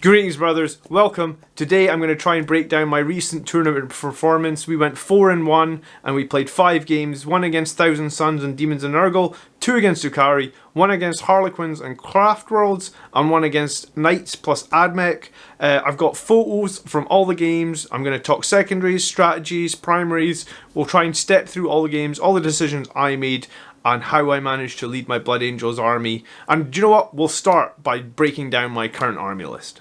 Greetings, brothers. Welcome. Today I'm going to try and break down my recent tournament performance. We went 4-1 and we played 5 games. 1 against Thousand Suns and Demons and Urgle, 2 against Drukari, 1 against Harlequins and Craftworlds, and 1 against Knights plus Ad Mech. I've got photos from all the games. I'm going to talk secondaries, strategies, primaries. We'll try and step through all the games, all the decisions I made, and how I managed to lead my Blood Angels army. And do you know what? We'll start by breaking down my current army list.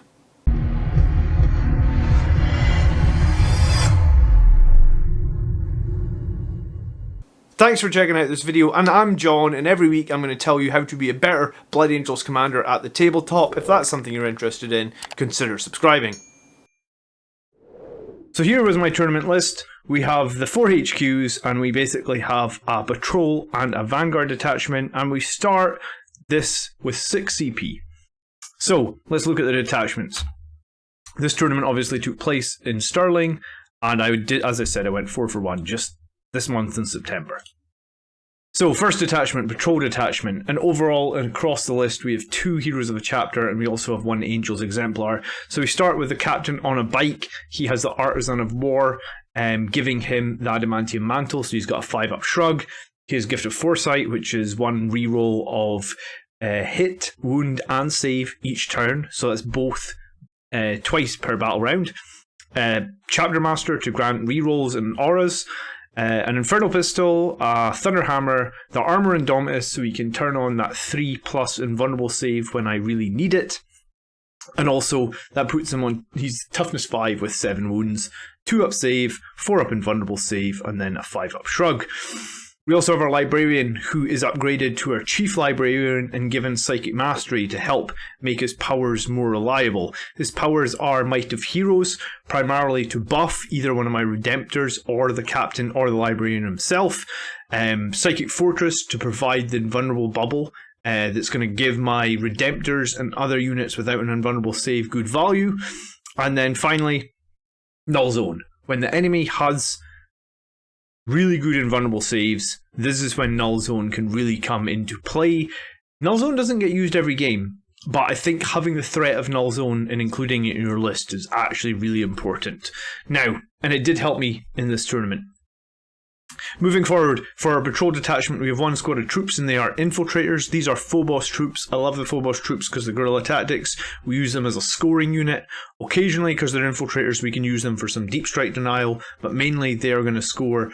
Thanks for checking out this video, and I'm John, and every week I'm going to tell you how to be a better Blood Angels commander at the tabletop. If that's something you're interested in, consider subscribing. So here was my tournament list. We have the 4 HQs, and we basically have a patrol and a vanguard detachment, and we start this with 6 CP. So let's look at the detachments. This tournament obviously took place in Stirling, and as I said, I went 4 for 1 just this month in September. So first detachment, patrol detachment, and overall and across the list we have 2 heroes of the chapter, and we also have 1 Angels exemplar. So we start with the captain on a bike. He has the Artisan of War, giving him the Adamantium Mantle, so he's got a 5-up shrug. He has Gift of Foresight, which is 1 reroll of hit, wound, and save each turn. So that's both twice per battle round. Chapter Master to grant rerolls and auras. An Infernal Pistol, a Thunderhammer, the Armor Indomitus, so he can turn on that 3+ invulnerable save when I really need it. And also, that puts him on, he's toughness 5 with 7 wounds, 2-up save, 4-up invulnerable save, and then a 5-up shrug. We also have our Librarian, who is upgraded to our Chief Librarian and given Psychic Mastery to help make his powers more reliable. His powers are Might of Heroes, primarily to buff either one of my Redemptors or the Captain or the Librarian himself. Psychic Fortress to provide the invulnerable bubble that's going to give my Redemptors and other units without an invulnerable save good value. And then finally, Null Zone. When the enemy has really good invulnerable saves, this is when Null Zone can really come into play. Null Zone doesn't get used every game, but I think having the threat of Null Zone and including it in your list is actually really important. Now, and it did help me in this tournament. Moving forward, for our patrol detachment, we have 1 squad of troops, and they are infiltrators. These are Phobos troops. I love the Phobos troops because of guerrilla tactics. We use them as a scoring unit. Occasionally, because they're infiltrators, we can use them for some deep strike denial, but mainly they are going to score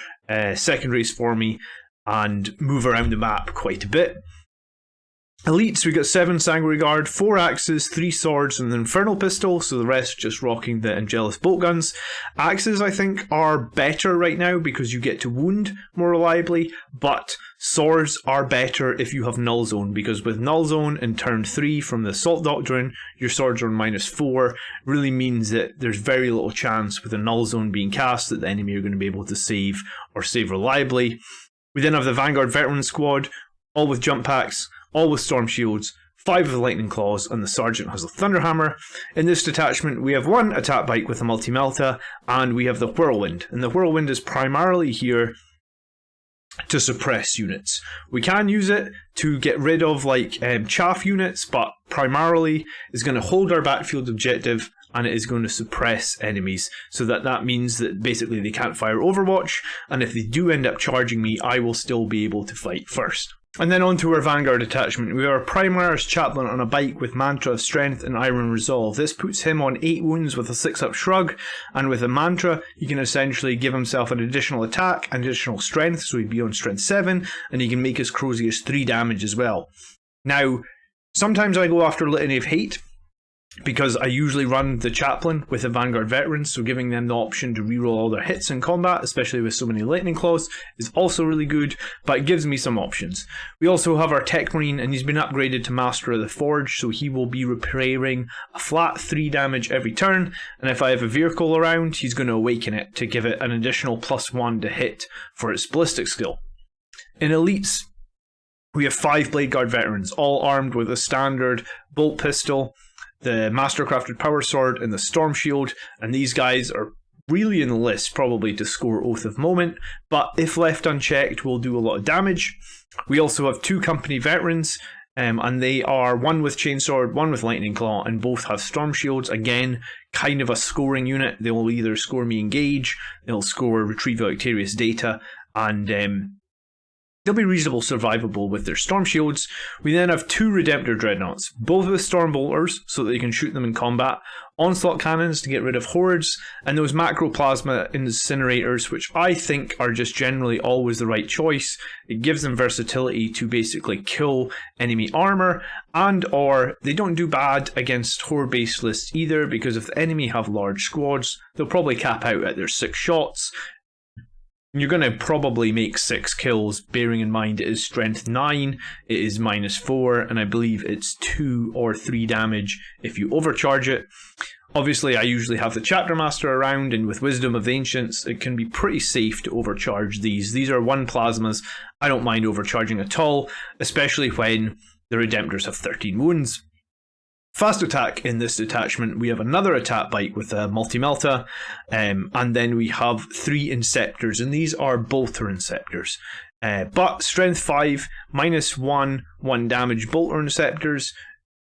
secondaries for me and move around the map quite a bit. Elites, we got 7 Sanguinary Guard, 4 axes, 3 swords, and an Infernal Pistol, so the rest just rocking the Angelus bolt guns. Axes, I think, are better right now because you get to wound more reliably, but swords are better if you have Null Zone, because with Null Zone in turn 3 from the Assault Doctrine, your swords are on -4, really means that there's very little chance with a Null Zone being cast that the enemy are going to be able to save or save reliably. We then have the Vanguard Veteran Squad, all with jump packs, all with storm shields, 5 of the lightning claws, and the sergeant has a thunderhammer. In this detachment we have 1 attack bike with a multi-melta, and we have the whirlwind, and the whirlwind is primarily here to suppress units. We can use it to get rid of like chaff units, but primarily is going to hold our backfield objective, and it is going to suppress enemies, so that means that basically they can't fire Overwatch, and if they do end up charging me, I will still be able to fight first. And then on to our Vanguard detachment. We are a Primaris Chaplain on a bike with Mantra of Strength and Iron Resolve. This puts him on 8 wounds with a 6-up shrug, and with a Mantra he can essentially give himself an additional attack and additional strength, so he'd be on strength 7, and he can make his Crozius 3 damage as well. Now, sometimes I go after Litany of Hate, because I usually run the Chaplain with the Vanguard Veterans, so giving them the option to reroll all their hits in combat, especially with so many Lightning Claws, is also really good, but it gives me some options. We also have our Tech Marine, and he's been upgraded to Master of the Forge, so he will be repairing a flat 3 damage every turn, and if I have a vehicle around, he's going to awaken it to give it an additional +1 to hit for its ballistic skill. In Elites, we have 5 Blade Guard Veterans, all armed with a standard bolt pistol, the Mastercrafted Power Sword, and the Storm Shield, and these guys are really in the list probably to score Oath of Moment, but if left unchecked will do a lot of damage. We also have 2 Company Veterans, and they are one with Chainsword, one with Lightning Claw, and both have Storm Shields. Again, kind of a scoring unit. They will either score me Engage, they'll score Retrieve Victorious Data, and they'll be reasonable survivable with their Storm Shields. We then have 2 Redemptor Dreadnoughts, both with Storm Bolters, so that you can shoot them in combat, Onslaught Cannons to get rid of hordes, and those Macroplasma Incinerators, which I think are just generally always the right choice. It gives them versatility to basically kill enemy armor, and or they don't do bad against horde-based lists either, because if the enemy have large squads, they'll probably cap out at their 6 shots. You're going to probably make 6 kills, bearing in mind it is strength 9, it is -4, and I believe it's 2 or 3 damage if you overcharge it. Obviously, I usually have the Chapter Master around, and with Wisdom of the Ancients, it can be pretty safe to overcharge these. These are 1 plasmas. I don't mind overcharging at all, especially when the Redemptors have 13 wounds. Fast attack in this detachment, we have another attack bite with a multi-melta, and then we have 3 Inceptors, and these are bolter Inceptors. But strength 5, -1, 1 damage bolter Inceptors,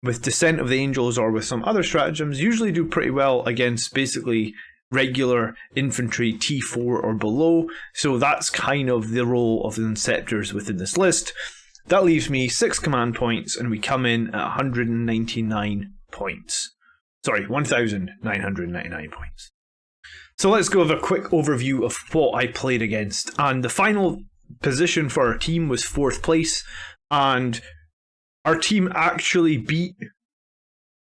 with Descent of the Angels or with some other stratagems, usually do pretty well against basically regular infantry T4 or below, so that's kind of the role of the Inceptors within this list. That leaves me 6 command points, and we come in at 199 points. Sorry, 1,999 points. So let's go have a quick overview of what I played against. And the final position for our team was 4th place, and our team actually beat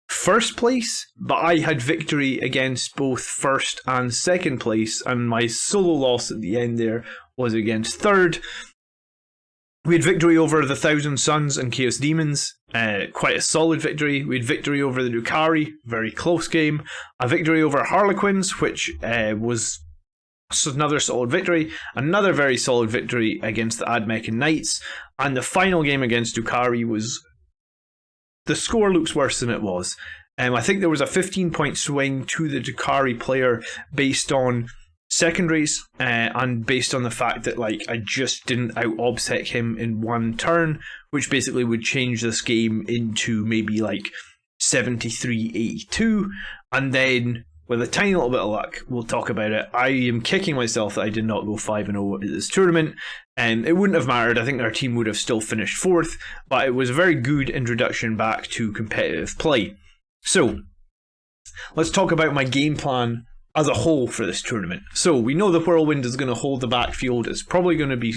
1st place, but I had victory against both 1st and 2nd place, and my solo loss at the end there was against 3rd. We had victory over the Thousand Suns and Chaos Demons, quite a solid victory. We had victory over the Drukari, very close game. A victory over Harlequins, which was another solid victory. Another very solid victory against the Ad Mech Knights. And the final game against Drukari was... the score looks worse than it was. I think there was a 15-point swing to the Drukari player based on secondaries, and based on the fact that I just didn't out-obsec him in 1 turn, which basically would change this game into maybe 73-82, and then with a tiny little bit of luck, we'll talk about it. I am kicking myself that I did not go 5-0 at this tournament, and it wouldn't have mattered. I think our team would have still finished 4th, but it was a very good introduction back to competitive play. So, let's talk about my game plan as a whole for this tournament. So we know the Whirlwind is going to hold the backfield. It's probably going to be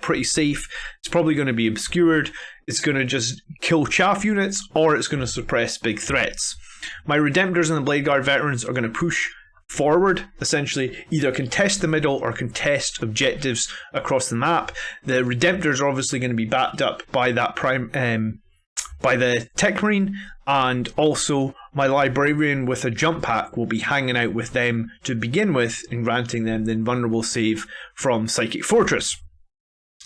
pretty safe. It's probably going to be obscured. It's going to just kill chaff units, or it's going to suppress big threats. My Redemptors and the Blade Guard veterans are going to push forward, essentially either contest the middle or contest objectives across the map. The Redemptors are obviously going to be backed up by that by the Tech Marine, and also my Librarian with a jump pack will be hanging out with them to begin with and granting them the invulnerable save from Psychic Fortress.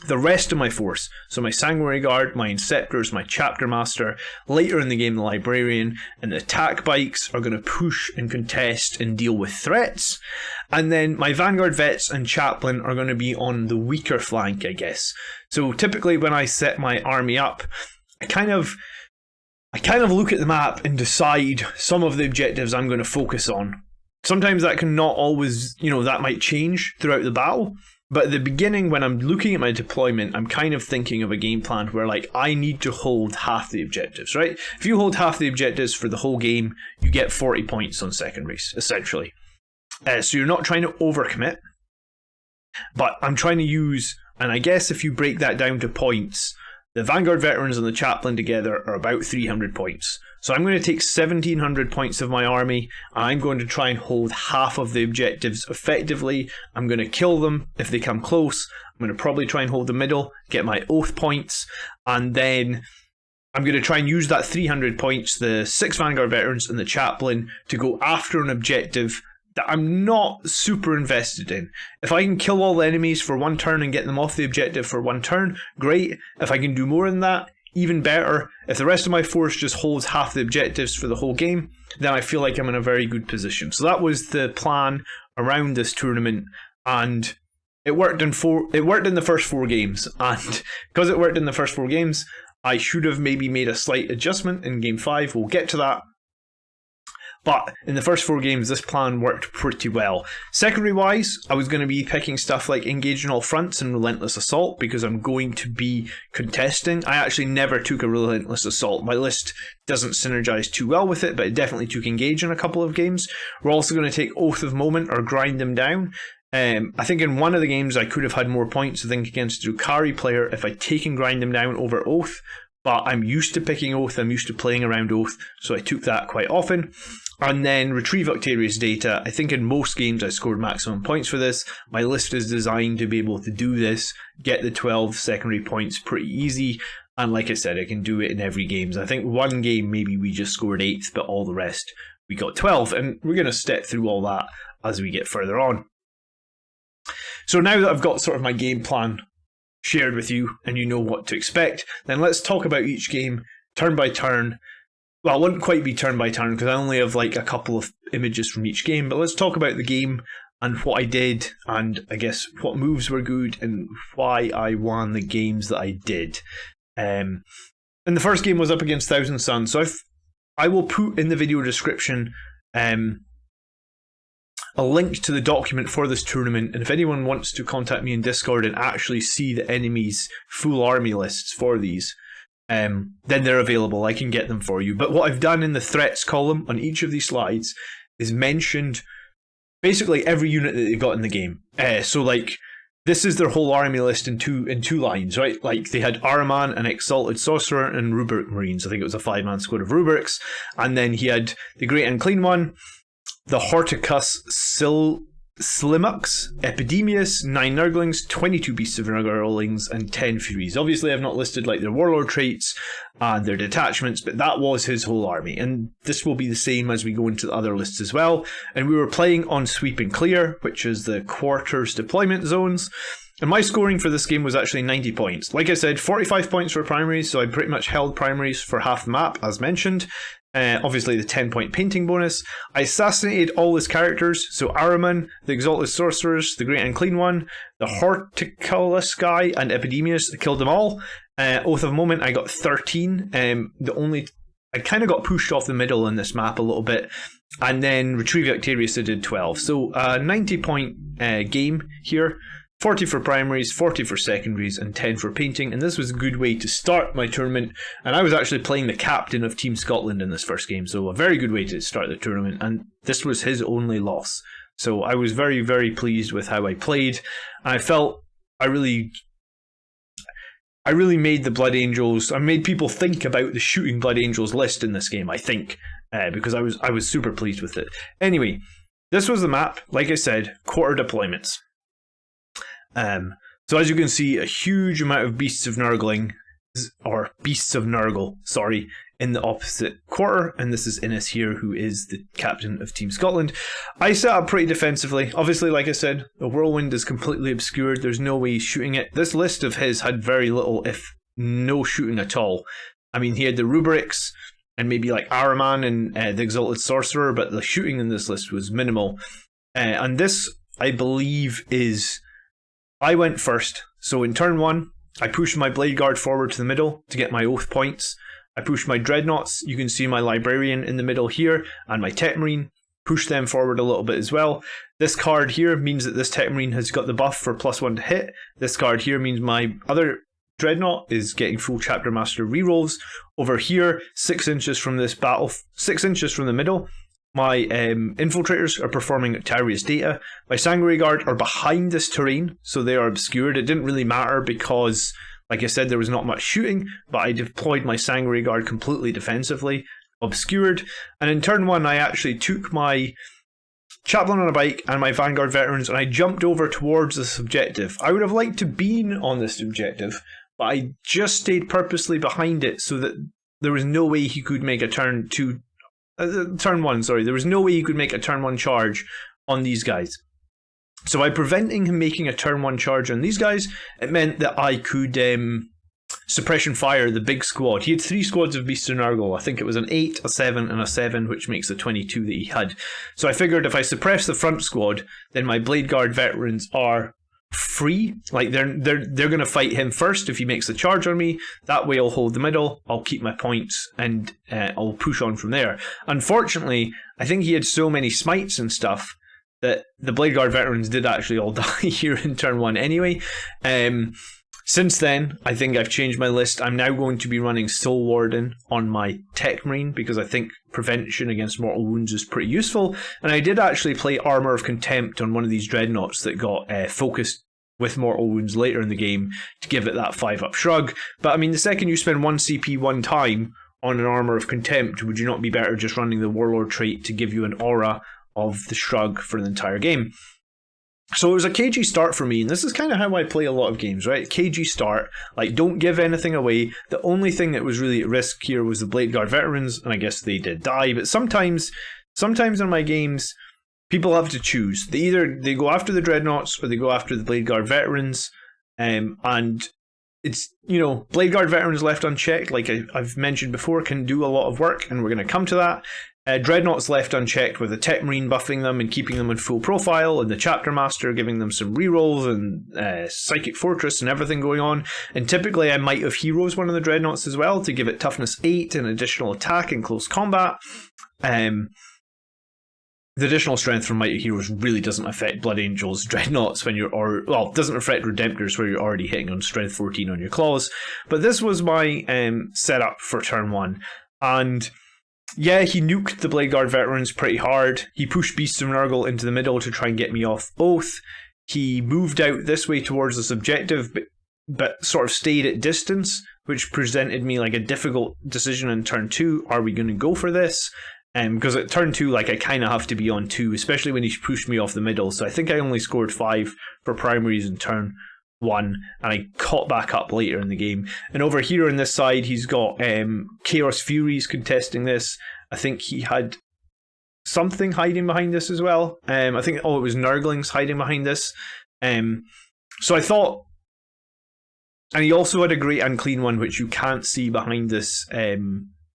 The rest of my force, so my Sanguinary Guard, my Inceptors, my Chapter Master, later in the game the Librarian, and the attack bikes are going to push and contest and deal with threats. And then my Vanguard Vets and Chaplain are going to be on the weaker flank, I guess. So typically when I set my army up, I kind of look at the map and decide some of the objectives I'm going to focus on. Sometimes that can not always, that might change throughout the battle. But at the beginning, when I'm looking at my deployment, I'm kind of thinking of a game plan where, I need to hold half the objectives, right? If you hold half the objectives for the whole game, you get 40 points on secondaries, essentially. So you're not trying to overcommit. But I'm trying to use, and I guess if you break that down to points, the Vanguard Veterans and the Chaplain together are about 300 points. So I'm going to take 1,700 points of my army, and I'm going to try and hold half of the objectives effectively. I'm going to kill them if they come close. I'm going to probably try and hold the middle, get my Oath points, and then I'm going to try and use that 300 points, the 6 Vanguard Veterans and the Chaplain, to go after an objective that I'm not super invested in. If I can kill all the enemies for 1 turn and get them off the objective for 1 turn, great. If I can do more than that, even better. If the rest of my force just holds half the objectives for the whole game, then I feel like I'm in a very good position. So that was the plan around this tournament, and it worked in the first 4 games. And because it worked in the first 4 games, I should have maybe made a slight adjustment in Game 5. We'll get to that. But in the first 4 games, this plan worked pretty well. Secondary-wise, I was going to be picking stuff like Engage in All Fronts and Relentless Assault because I'm going to be contesting. I actually never took a Relentless Assault. My list doesn't synergize too well with it, but it definitely took Engage in a couple of games. We're also going to take Oath of Moment or Grind Them Down. I think in one of the games I could have had more points, I think against a Drukari player, if I'd taken Grind Them Down over Oath. But I'm used to picking Oath, I'm used to playing around Oath, so I took that quite often. And then Retrieve Octarius Data. I think in most games I scored maximum points for this. My list is designed to be able to do this, get the 12 secondary points pretty easy. And like I said, I can do it in every game. I think one game maybe we just scored 8th, but all the rest we got 12. And we're going to step through all that as we get further on. So now that I've got sort of my game plan shared with you and you know what to expect, then let's talk about each game turn by turn. Well, it wouldn't quite be turn by turn because I only have like a couple of images from each game, but let's talk about the game and what I did and I guess what moves were good and why I won the games that I did. And the first game was up against Thousand Suns, so I will put in the video description a link to the document for this tournament, and if anyone wants to contact me in Discord and actually see the enemy's full army lists for these, then they're available. I can get them for you. But what I've done in the threats column on each of these slides is mentioned basically every unit that they've got in the game. So like this is their whole army list in two lines, right? Like they had Ahriman, an Exalted Sorcerer, and Rubric Marines. I think it was a 5-man squad of Rubrics, and then he had the Great Unclean One, the Horticus Slimux, Epidemius, 9 Nurglings, 22 Beasts of Nurglings, and 10 Furies. Obviously, I've not listed like their Warlord traits and their detachments, but that was his whole army. And this will be the same as we go into the other lists as well. And we were playing on Sweep and Clear, which is the quarters deployment zones. And my scoring for this game was actually 90 points. Like I said, 45 points for primaries, so I pretty much held primaries for half the map, as mentioned. Obviously the 10-point painting bonus. I assassinated all his characters, so Ahriman, the Exalted Sorcerers, the Great Unclean One, the Horticulus guy, and Epidemius. I killed them all. Oath of Moment, I got 13. I kind of got pushed off the middle in this map a little bit. And then Retrieve Octarius, I did 12. So 90-point game here. 40 for primaries, 40 for secondaries, and 10 for painting. And this was a good way to start my tournament. And I was actually playing the captain of Team Scotland in this first game, so a very good way to start the tournament. And this was his only loss. So I was very, very pleased with how I played. And I felt I really made the Blood Angels, I made people think about the shooting Blood Angels list in this game, I think, because I was super pleased with it. Anyway, this was the map, like I said, quarter deployments. So as you can see, a huge amount of Beasts of Nurgle, sorry, in the opposite quarter, and this is Innes here, who is the captain of Team Scotland. I set up pretty defensively. Obviously, like I said, the Whirlwind is completely obscured. There's no way he's shooting it. This list of his had very little, if no shooting at all. I mean, he had the Rubrics and maybe like Ahriman and the Exalted Sorcerer, but the shooting in this list was minimal. And this, I believe, is... I went first, so in turn 1, I pushed my Blade Guard forward to the middle to get my Oath points. I pushed my Dreadnoughts, you can see my Librarian in the middle here, and my Tech Marine, pushed them forward a little bit as well. This card here means that this Tech Marine has got the buff for +1 to hit. This card here means my other Dreadnought is getting full Chapter Master rerolls. Over here, 6 inches from this battle, 6 inches from the middle, my infiltrators are performing Octarius Data. My Sanguinary Guard are behind this terrain, so they are obscured. It didn't really matter because, like I said, there was not much shooting, but I deployed my Sanguinary Guard completely defensively, obscured. And in turn 1, I actually took my Chaplain on a Bike and my Vanguard Veterans, and I jumped over towards this objective. I would have liked to been on this objective, but I just stayed purposely behind it so that there was no way he could make a turn 1, sorry. There was no way he could make a turn 1 charge on these guys. So by preventing him making a turn 1 charge on these guys, it meant that I could suppression fire the big squad. He had 3 squads of Beasts of Nurgle. I think it was an 8, a 7, and a 7, which makes the 22 that he had. So I figured if I suppress the front squad, then my Blade Guard veterans are free. Like they're going to fight him first if he makes the charge on me. That way I'll hold the middle, I'll keep my points, and I'll push on from there. Unfortunately, I think he had so many smites and stuff that the Blade Guard veterans did actually all die here in turn 1 anyway. Since then, I think I've changed my list. I'm now going to be running Soul Warden on my Tech Marine because I think prevention against mortal wounds is pretty useful. And I did actually play Armour of Contempt on one of these dreadnoughts that got focused with mortal wounds later in the game to give it that 5-up shrug. But I mean, the second you spend 1 CP one time on an Armour of Contempt, would you not be better just running the Warlord trait to give you an aura of the shrug for the entire game? So it was a KG start for me, and this is kind of how I play a lot of games, right? KG start, like don't give anything away. The only thing that was really at risk here was the Blade Guard veterans, and I guess they did die, but sometimes in my games, people have to choose. They go after the dreadnoughts or they go after the Blade Guard veterans, and it's, Blade Guard veterans left unchecked, like I've mentioned before, can do a lot of work, and we're going to come to that. Dreadnoughts left unchecked with the Tech Marine buffing them and keeping them in full profile, and the Chapter Master giving them some rerolls and Psychic Fortress and everything going on. And typically I might have Heroes one of the Dreadnoughts as well to give it toughness 8 and additional attack in close combat. The additional strength from Might of Heroes really doesn't affect Blood Angels, Dreadnoughts when you're it doesn't affect Redemptors where you're already hitting on strength 14 on your claws. But this was my setup for turn 1, and yeah, he nuked the Blade Guard veterans pretty hard. He pushed Beasts of Nurgle into the middle to try and get me off Oath. He moved out this way towards this objective, but sort of stayed at distance, which presented me like a difficult decision in turn 2. Are we going to go for this? Because at turn 2, like I kind of have to be on 2, especially when he's pushed me off the middle. So I think I only scored 5 for primaries in turn 1, and I caught back up later in the game. And over here on this side, he's got Chaos Furies contesting this. I think he had something hiding behind this as well. I think, it was Nurglings hiding behind this. So I thought, and he also had a Great Unclean One, which you can't see behind this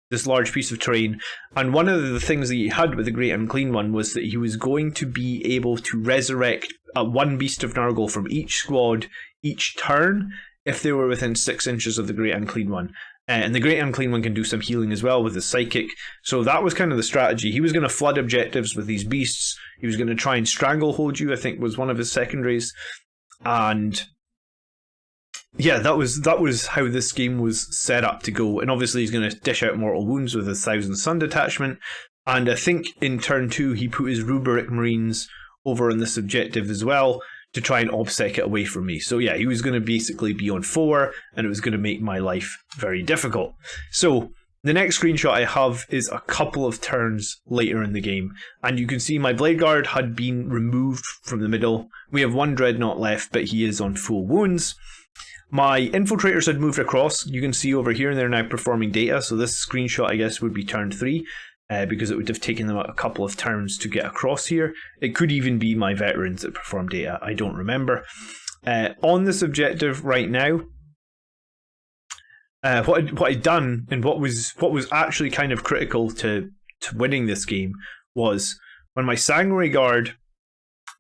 this large piece of terrain. And one of the things that he had with the Great Unclean One was that he was going to be able to resurrect one Beast of Nurgle from each squad each turn if they were within 6 inches of the Great Unclean One. And the Great Unclean One can do some healing as well with his Psychic. So that was kind of the strategy. He was going to flood objectives with these beasts. He was going to try and stranglehold you, I think was one of his secondaries. And yeah, that was how this game was set up to go. And obviously he's going to dish out Mortal Wounds with his 1000 Sun detachment. And I think in turn 2 he put his Ruberic Marines over on this objective as well to try and obsec it away from me. So yeah, he was going to basically be on 4, and it was going to make my life very difficult. So the next screenshot I have is a couple of turns later in the game, and you can see my Blade Guard had been removed from the middle. We have 1 Dreadnought left, but he is on full wounds. My Infiltrators had moved across. You can see over here they're now performing data, so this screenshot I guess would be turn 3. Because it would have taken them a couple of turns to get across here. It could even be my veterans that perform data, I don't remember. On this objective right now, what I'd done, and what was actually kind of critical to winning this game, was when my Sanguinary Guard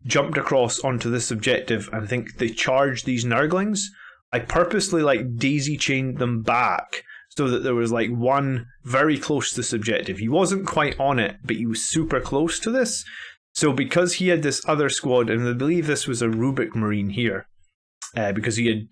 jumped across onto this objective, and I think they charged these Nurglings, I purposely daisy chained them back so that there was one very close to this objective. He wasn't quite on it, but he was super close to this. So because he had this other squad, and I believe this was a Rubic Marine here, because he'd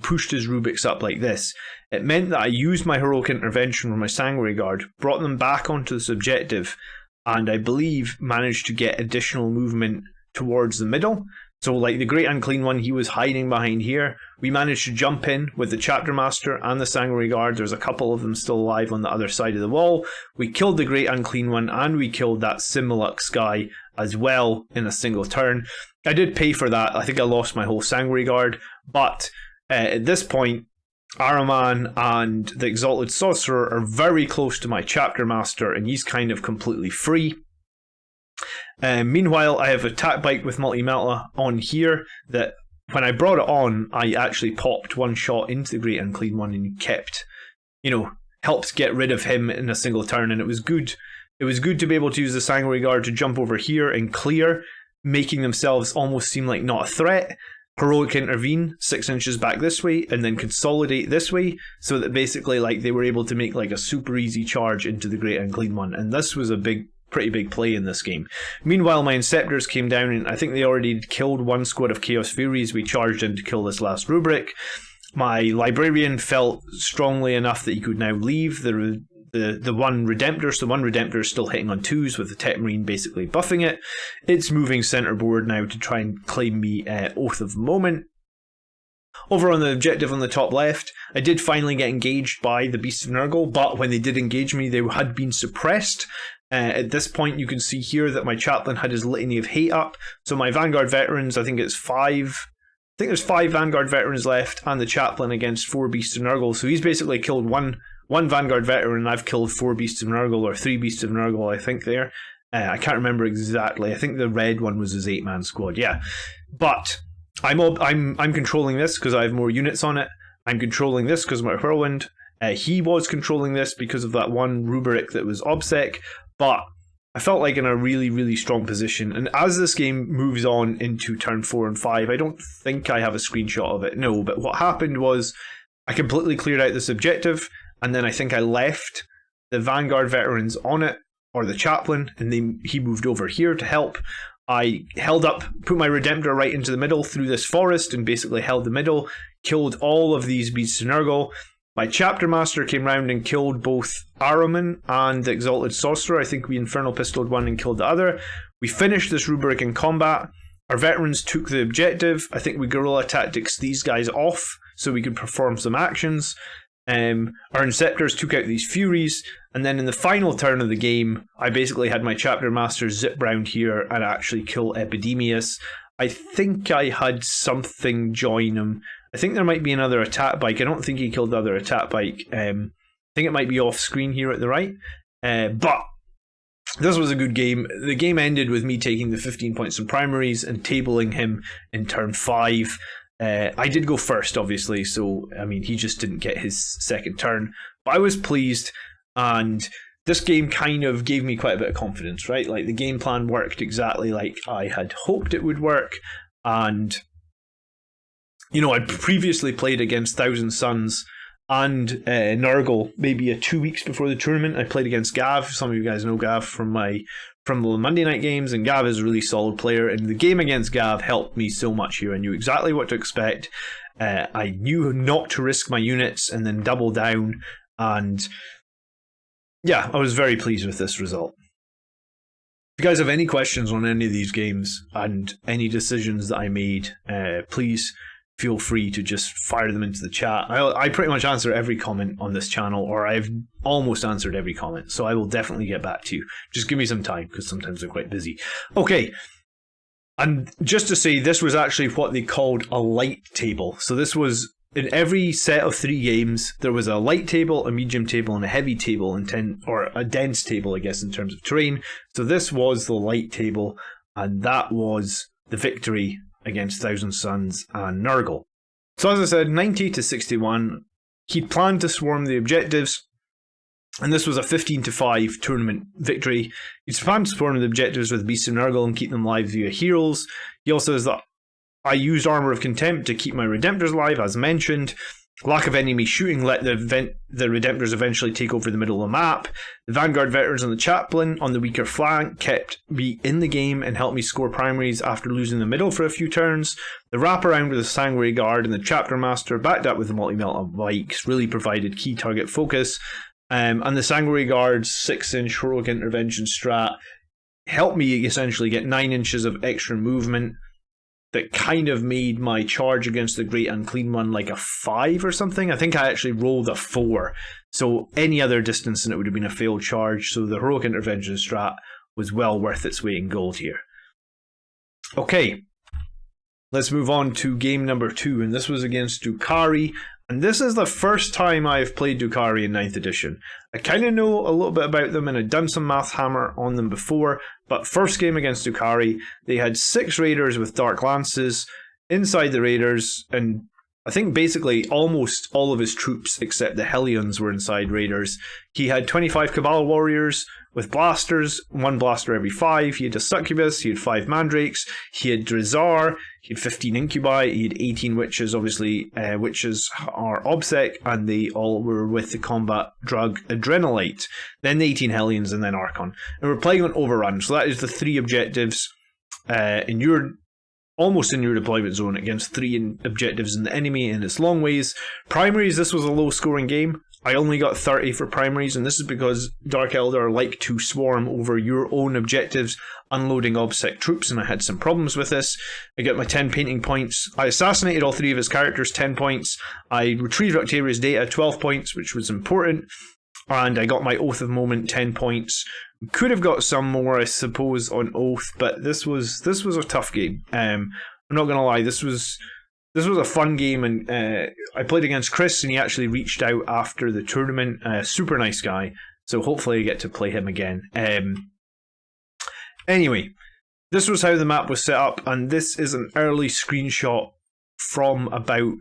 pushed his Rubics up like this, it meant that I used my Heroic Intervention with my Sanguinary Guard, brought them back onto this objective, and I believe managed to get additional movement towards the middle. So the Great Unclean One, he was hiding behind here. We managed to jump in with the Chapter Master and the Sanguinary Guard. There's a couple of them still alive on the other side of the wall. We killed the Great Unclean One, and we killed that Simulux guy as well in a single turn. I did pay for that. I think I lost my whole Sanguinary Guard. But at this point, Araman and the Exalted Sorcerer are very close to my Chapter Master, and he's kind of completely free. Meanwhile, I have Attack Bike with Multi-Melta on here that when I brought it on, I actually popped 1 shot into the Great Unclean One and kept, helped get rid of him in a single turn, and it was good. It was good to be able to use the Sanguinary Guard to jump over here and clear, making themselves almost seem like not a threat. heroic intervene 6 inches back this way and then consolidate this way, so that basically like they were able to make like a super easy charge into the Great Unclean One. And this was a pretty big play in this game. Meanwhile, my Inceptors came down, and I think they already killed one squad of Chaos Furies. We charged in to kill this last rubric. My Librarian felt strongly enough that he could now leave the one Redemptor. So one Redemptor is still hitting on 2s with the Tech Marine basically buffing it. It's moving centerboard now to try and claim me Oath of Moment. Over on the objective on the top left, I did finally get engaged by the Beasts of Nurgle, but when they did engage me, they had been suppressed. At this point, you can see here that my Chaplain had his Litany of Hate up. So my Vanguard Veterans, I think it's 5. I think there's 5 Vanguard Veterans left, and the Chaplain against 4 Beasts of Nurgle. So he's basically killed one Vanguard Veteran, and I've killed 4 Beasts of Nurgle, or 3 Beasts of Nurgle, I think there. I can't remember exactly. I think the red one was his 8-man squad. Yeah, but I'm controlling this because I have more units on it. I'm controlling this because of my Whirlwind. He was controlling this because of that one rubric that was OBSEC, but I felt like in a really, really strong position. And as this game moves on into turn 4 and 5, I don't think I have a screenshot of it, no, but what happened was I completely cleared out this objective, and then I think I left the Vanguard Veterans on it, or the Chaplain, and he moved over here to help. I held up, put my Redemptor right into the middle through this forest, and basically held the middle, killed all of these Beasts of Nurgle. My Chapter Master came round and killed both Araman and the Exalted Sorcerer. I think we Infernal Pistoled one and killed the other. We finished this rubric in combat. Our veterans took the objective. I think we guerrilla tactics these guys off so we could perform some actions. Our Inceptors took out these Furies, and then in the final turn of the game, I basically had my Chapter Master zip round here and actually kill Epidemius. I think I had something join him. I think there might be another attack bike. I don't think he killed the other attack bike. I think it might be off screen here at the right. But this was a good game. The game ended with me taking the 15 points in primaries and tabling him in turn 5. I did go first, obviously, so I mean, he just didn't get his second turn. But I was pleased, and this game kind of gave me quite a bit of confidence, right? Like, the game plan worked exactly like I had hoped it would work, and you know, I'd previously played against Thousand Suns and Nurgle maybe 2 weeks before the tournament. I played against Gav. Some of you guys know Gav from the Monday night games, and Gav is a really solid player, and the game against Gav helped me so much here. I knew exactly what to expect. I knew not to risk my units and then double down, and yeah, I was very pleased with this result. If you guys have any questions on any of these games and any decisions that I made, please feel free to just fire them into the chat. I pretty much answer every comment on this channel, or I've almost answered every comment, so I will definitely get back to you. Just give me some time, because sometimes they're quite busy. Okay, and just to say, this was actually what they called a light table. So this was, in every set of 3 games, there was a light table, a medium table, and a heavy table, or a dense table, I guess, in terms of terrain. So this was the light table, and that was the victory against Thousand Suns and Nurgle. So as I said, 90 to 61, he'd planned to swarm the objectives, and this was a 15-5 tournament victory. He'd planned to swarm the objectives with Beasts of Nurgle and keep them live via heroes. He also says that I used Armour of Contempt to keep my Redemptors alive, as mentioned. Lack of enemy shooting let the Redemptors eventually take over the middle of the map. The Vanguard Veterans and the Chaplain on the weaker flank kept me in the game and helped me score primaries after losing the middle for a few turns. The wraparound with the Sanguinary Guard and the Chapter Master, backed up with the multi-melt on bikes, really provided key target focus. And the Sanguinary Guard's 6-inch heroic intervention strat helped me essentially get 9 inches of extra movement. That kind of made my charge against the Great Unclean One like a 5 or something. I think I actually rolled a 4. So any other distance and it would have been a failed charge. So the Heroic Intervention strat was well worth its weight in gold here. Okay, let's move on to game number 2. And this was against Drukari. And this is the first time I've played Drukari in 9th edition. I kind of know a little bit about them, and I'd done some Math Hammer on them before, but first game against Drukari, they had 6 Raiders with Dark Lances. Inside the Raiders, and I think basically almost all of his troops except the Hellions were inside Raiders. He had 25 Cabal Warriors with blasters, 1 blaster every 5. He had a succubus, he had 5 mandrakes, he had Drazar, he had 15 incubi, he had 18 witches. Obviously, witches are obsec, and they all were with the combat drug Adrenalite. Then the 18 Hellions, and then Archon. And we're playing on Overrun, so that is the 3 objectives almost in your deployment zone against 3 objectives in the enemy, and it's long ways. Primaries, this was a low scoring game. I only got 30 for primaries, and this is because Dark Eldar like to swarm over your own objectives, unloading obsec troops, and I had some problems with this. I got my 10 painting points. I assassinated all 3 of his characters, 10 points. I retrieved Octavia's data, 12 points, which was important. And I got my Oath of Moment, 10 points. Could have got some more, I suppose, on Oath, but this was a tough game. I'm not going to lie, this was a fun game, and I played against Chris, and he actually reached out after the tournament. Super nice guy, so hopefully I get to play him again. Anyway, this was how the map was set up, and this is an early screenshot from about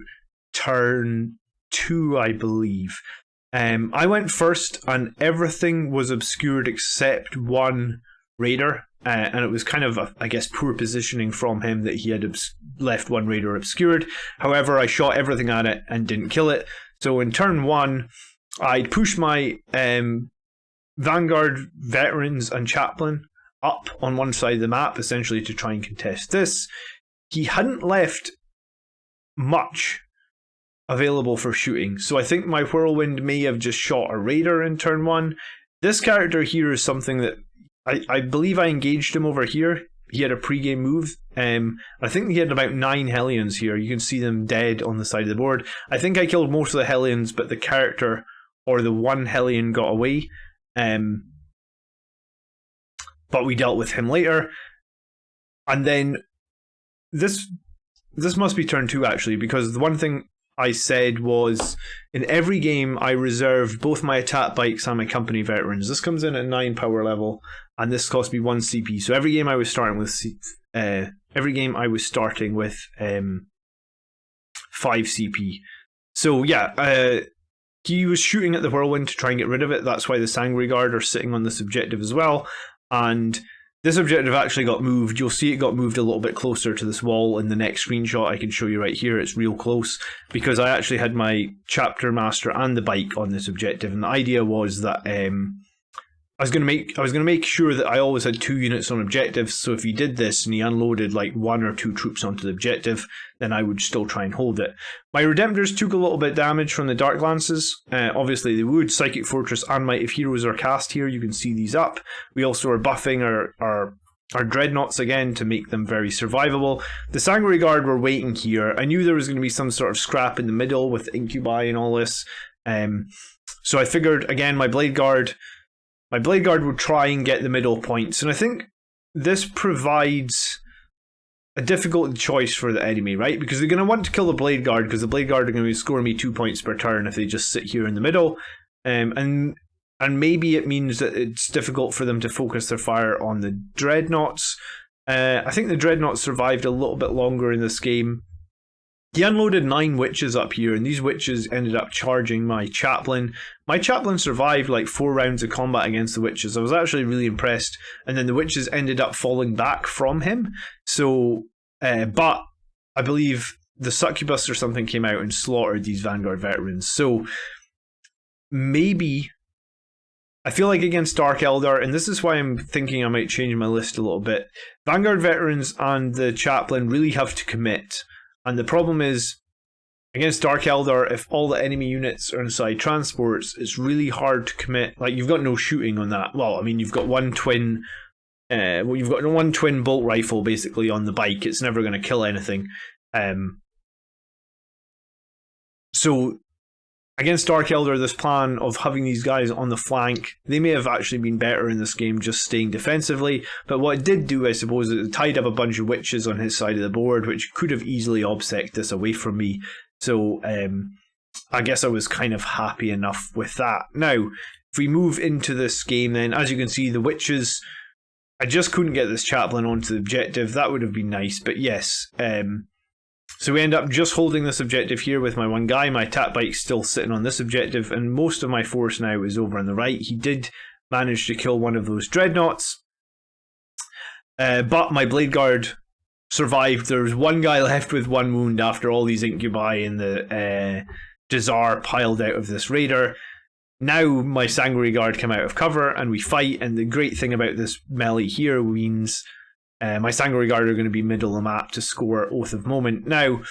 turn 2, I believe. I went first, and everything was obscured except 1 raider. And it was kind of, I guess, poor positioning from him that he had left 1 raider obscured. However, I shot everything at it and didn't kill it. So in turn 1, I'd pushed my Vanguard veterans and chaplain up on one side of the map, essentially to try and contest this. He hadn't left much available for shooting, so I think my whirlwind may have just shot a raider in turn 1. This character here is something that I believe I engaged him over here. He had a pre-game move. I think he had about 9 Hellions here. You can see them dead on the side of the board. I think I killed most of the Hellions, but the character, or the 1 Hellion, got away. But we dealt with him later. And then this must be turn 2, actually, because the one thing I said was, in every game I reserved both my attack bikes and my company veterans. This comes in at 9 power level, and this cost me 1 CP. So every game I was starting with 5 CP. So yeah, he was shooting at the whirlwind to try and get rid of it. That's why the Sanguinary Guard are sitting on this objective as well. And this objective actually got moved. You'll see it got moved a little bit closer to this wall in the next screenshot. I can show you right here. It's real close, because I actually had my chapter master and the bike on this objective, and the idea was that I was going to make sure that I always had 2 units on objectives. So if he did this and he unloaded like 1 or 2 troops onto the objective, then I would still try and hold it. My Redemptors took a little bit of damage from the Dark Lances. Obviously they would. Psychic Fortress and Might of Heroes are cast here. You can see these up. We also are buffing our Dreadnoughts again to make them very survivable. The Sanguinary Guard were waiting here. I knew there was going to be some sort of scrap in the middle with Incubi and all this. So I figured, again, my Blade Guard would try and get the middle points. And I think this provides a difficult choice for the enemy, right? Because they're going to want to kill the Blade Guard, because the Blade Guard are going to score me 2 points per turn if they just sit here in the middle. And maybe it means that it's difficult for them to focus their fire on the Dreadnoughts. I think the Dreadnoughts survived a little bit longer in this game. He unloaded 9 witches up here, and these witches ended up charging my chaplain. My chaplain survived like 4 rounds of combat against the witches. I was actually really impressed. And then the witches ended up falling back from him. So, but I believe the succubus or something came out and slaughtered these Vanguard veterans. So maybe, I feel like against Dark Eldar, and this is why I'm thinking I might change my list a little bit, Vanguard veterans and the chaplain really have to commit. And the problem is, against Dark Eldar, if all the enemy units are inside transports, it's really hard to commit. Like, you've got no shooting on that. Well, I mean, you've got one twin bolt rifle basically on the bike. It's never going to kill anything. So against Dark Eldar, this plan of having these guys on the flank, they may have actually been better in this game just staying defensively, but what it did do, I suppose, is it tied up a bunch of witches on his side of the board, which could have easily obsected this away from me. So I guess I was kind of happy enough with that. Now, if we move into this game then, as you can see, the witches, I just couldn't get this chaplain onto the objective. That would have been nice, but yes. So we end up just holding this objective here with my one guy. My attack bike's still sitting on this objective, and most of my force now is over on the right. He did managed to kill one of those dreadnoughts. But my Blade Guard survived. There was one guy left with one wound after all these incubi and the Desire piled out of this raider. Now my Sanguinary Guard come out of cover and we fight, and the great thing about this melee here means my Sanguinary Guard are going to be middle of the map to score Oath of Moment. Now,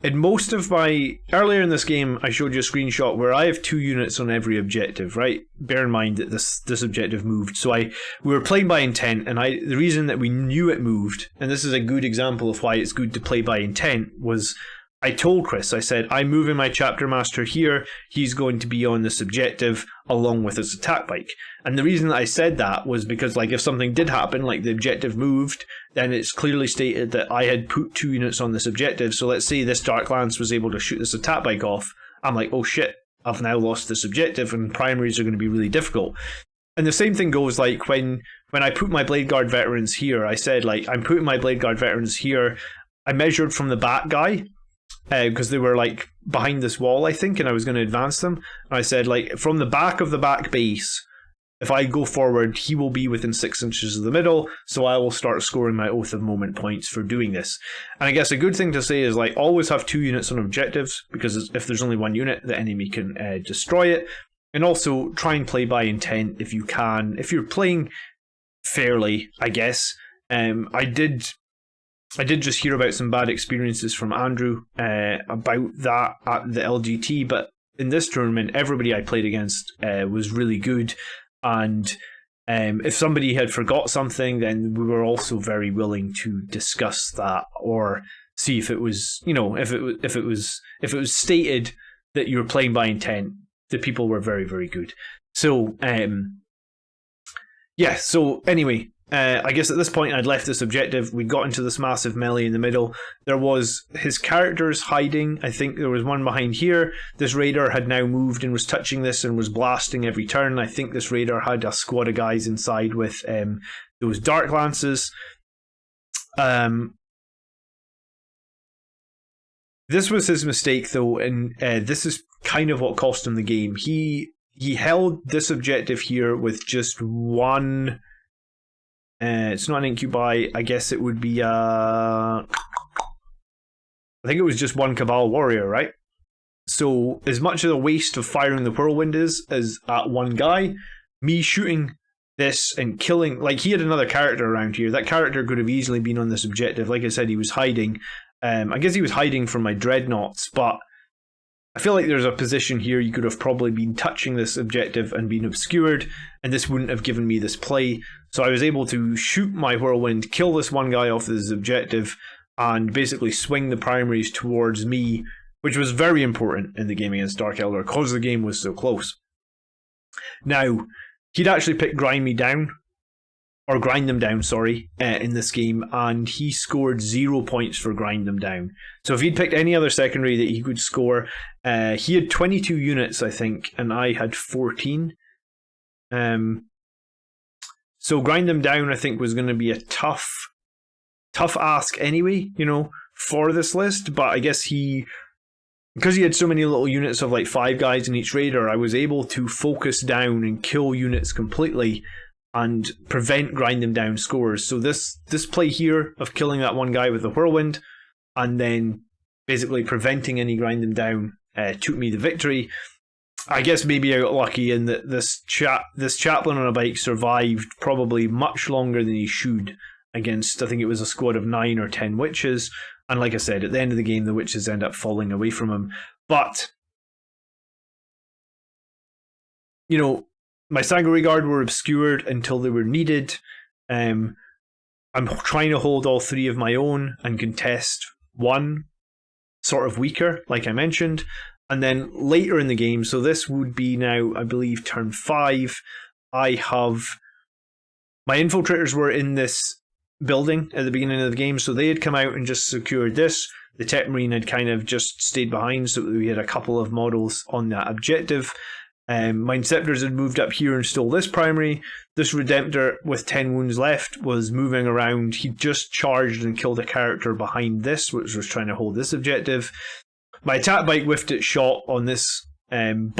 in most of my... Earlier in this game, I showed you a screenshot where I have 2 units on every objective, right? Bear in mind that this objective moved. So we were playing by intent, and the reason that we knew it moved, and this is a good example of why it's good to play by intent, was I told Chris, I said, I'm moving my Chapter Master here, he's going to be on this objective along with his attack bike. And the reason that I said that was because, like, if something did happen, like the objective moved, then it's clearly stated that I had put 2 units on this objective. So let's say this Dark Lance was able to shoot this attack bike off. I'm like, oh shit, I've now lost this objective, and primaries are going to be really difficult. And the same thing goes, like, when I put my Blade Guard veterans here, I said, like, I'm putting my Blade Guard veterans here. I measured from the back guy, because they were like behind this wall, I think, and I was going to advance them. And I said, like, from the back of the back base, if I go forward, he will be within 6 inches of the middle, so I will start scoring my Oath of Moment points for doing this. And I guess a good thing to say is, like, always have 2 units on objectives, because if there's only 1 unit, the enemy can destroy it. And also try and play by intent if you can. If you're playing fairly, I guess. I did just hear about some bad experiences from Andrew about that at the LGT, but in this tournament, everybody I played against was really good, and if somebody had forgot something, then we were also very willing to discuss that or see if it was, you know, if it was stated that you were playing by intent. The people were very, very good. So yeah. So anyway. I guess at this point I'd left this objective. We got into this massive melee in the middle. There was his characters hiding. I think there was one behind here. This raider had now moved and was touching this and was blasting every turn. I think this raider had a squad of guys inside with those dark lances. This was his mistake though, and this is kind of what cost him the game. He held this objective here with just one... it's not an incubi. I guess it would be I think it was just one Cabal warrior, right? So as much of a waste of firing the whirlwind is as at one guy, me shooting this and killing, like, he had another character around here. That character could have easily been on this objective. Like I said, he was hiding. I guess he was hiding from my dreadnoughts, but I feel like there's a position here you could have probably been touching this objective and been obscured, and this wouldn't have given me this play. So I was able to shoot my whirlwind, kill this one guy off this objective, and basically swing the primaries towards me, which was very important in the game against Dark Eldar because the game was so close. Now, he'd actually picked Grind Them Down, sorry, in this game, and he scored 0 points for Grind Them Down. So if he'd picked any other secondary that he could score, he had 22 units, I think, and I had 14. So Grind Them Down, I think, was going to be a tough ask anyway, you know, for this list, but I guess because he had so many little units of like 5 guys in each raider, I was able to focus down and kill units completely and prevent Grind Them Down scores. So this play here of killing that one guy with the whirlwind and then basically preventing any Grind Them Down took me the victory. I guess maybe I got lucky in that this chaplain on a bike survived probably much longer than he should against, I think it was a squad of 9 or 10 witches. And like I said, at the end of the game, the witches end up falling away from him. But, you know, my Sanguinary Guard were obscured until they were needed. I'm trying to hold all 3 of my own and contest one sort of weaker, like I mentioned. And then later in the game, so this would be now, I believe, turn 5, I have... My infiltrators were in this building at the beginning of the game, so they had come out and just secured this. The Tech Marine had kind of just stayed behind, so we had a couple of models on that objective. My Inceptors had moved up here and stole this primary. This Redemptor with 10 wounds left was moving around. He just charged and killed a character behind this, which was trying to hold this objective. My attack bike whiffed its shot on this, and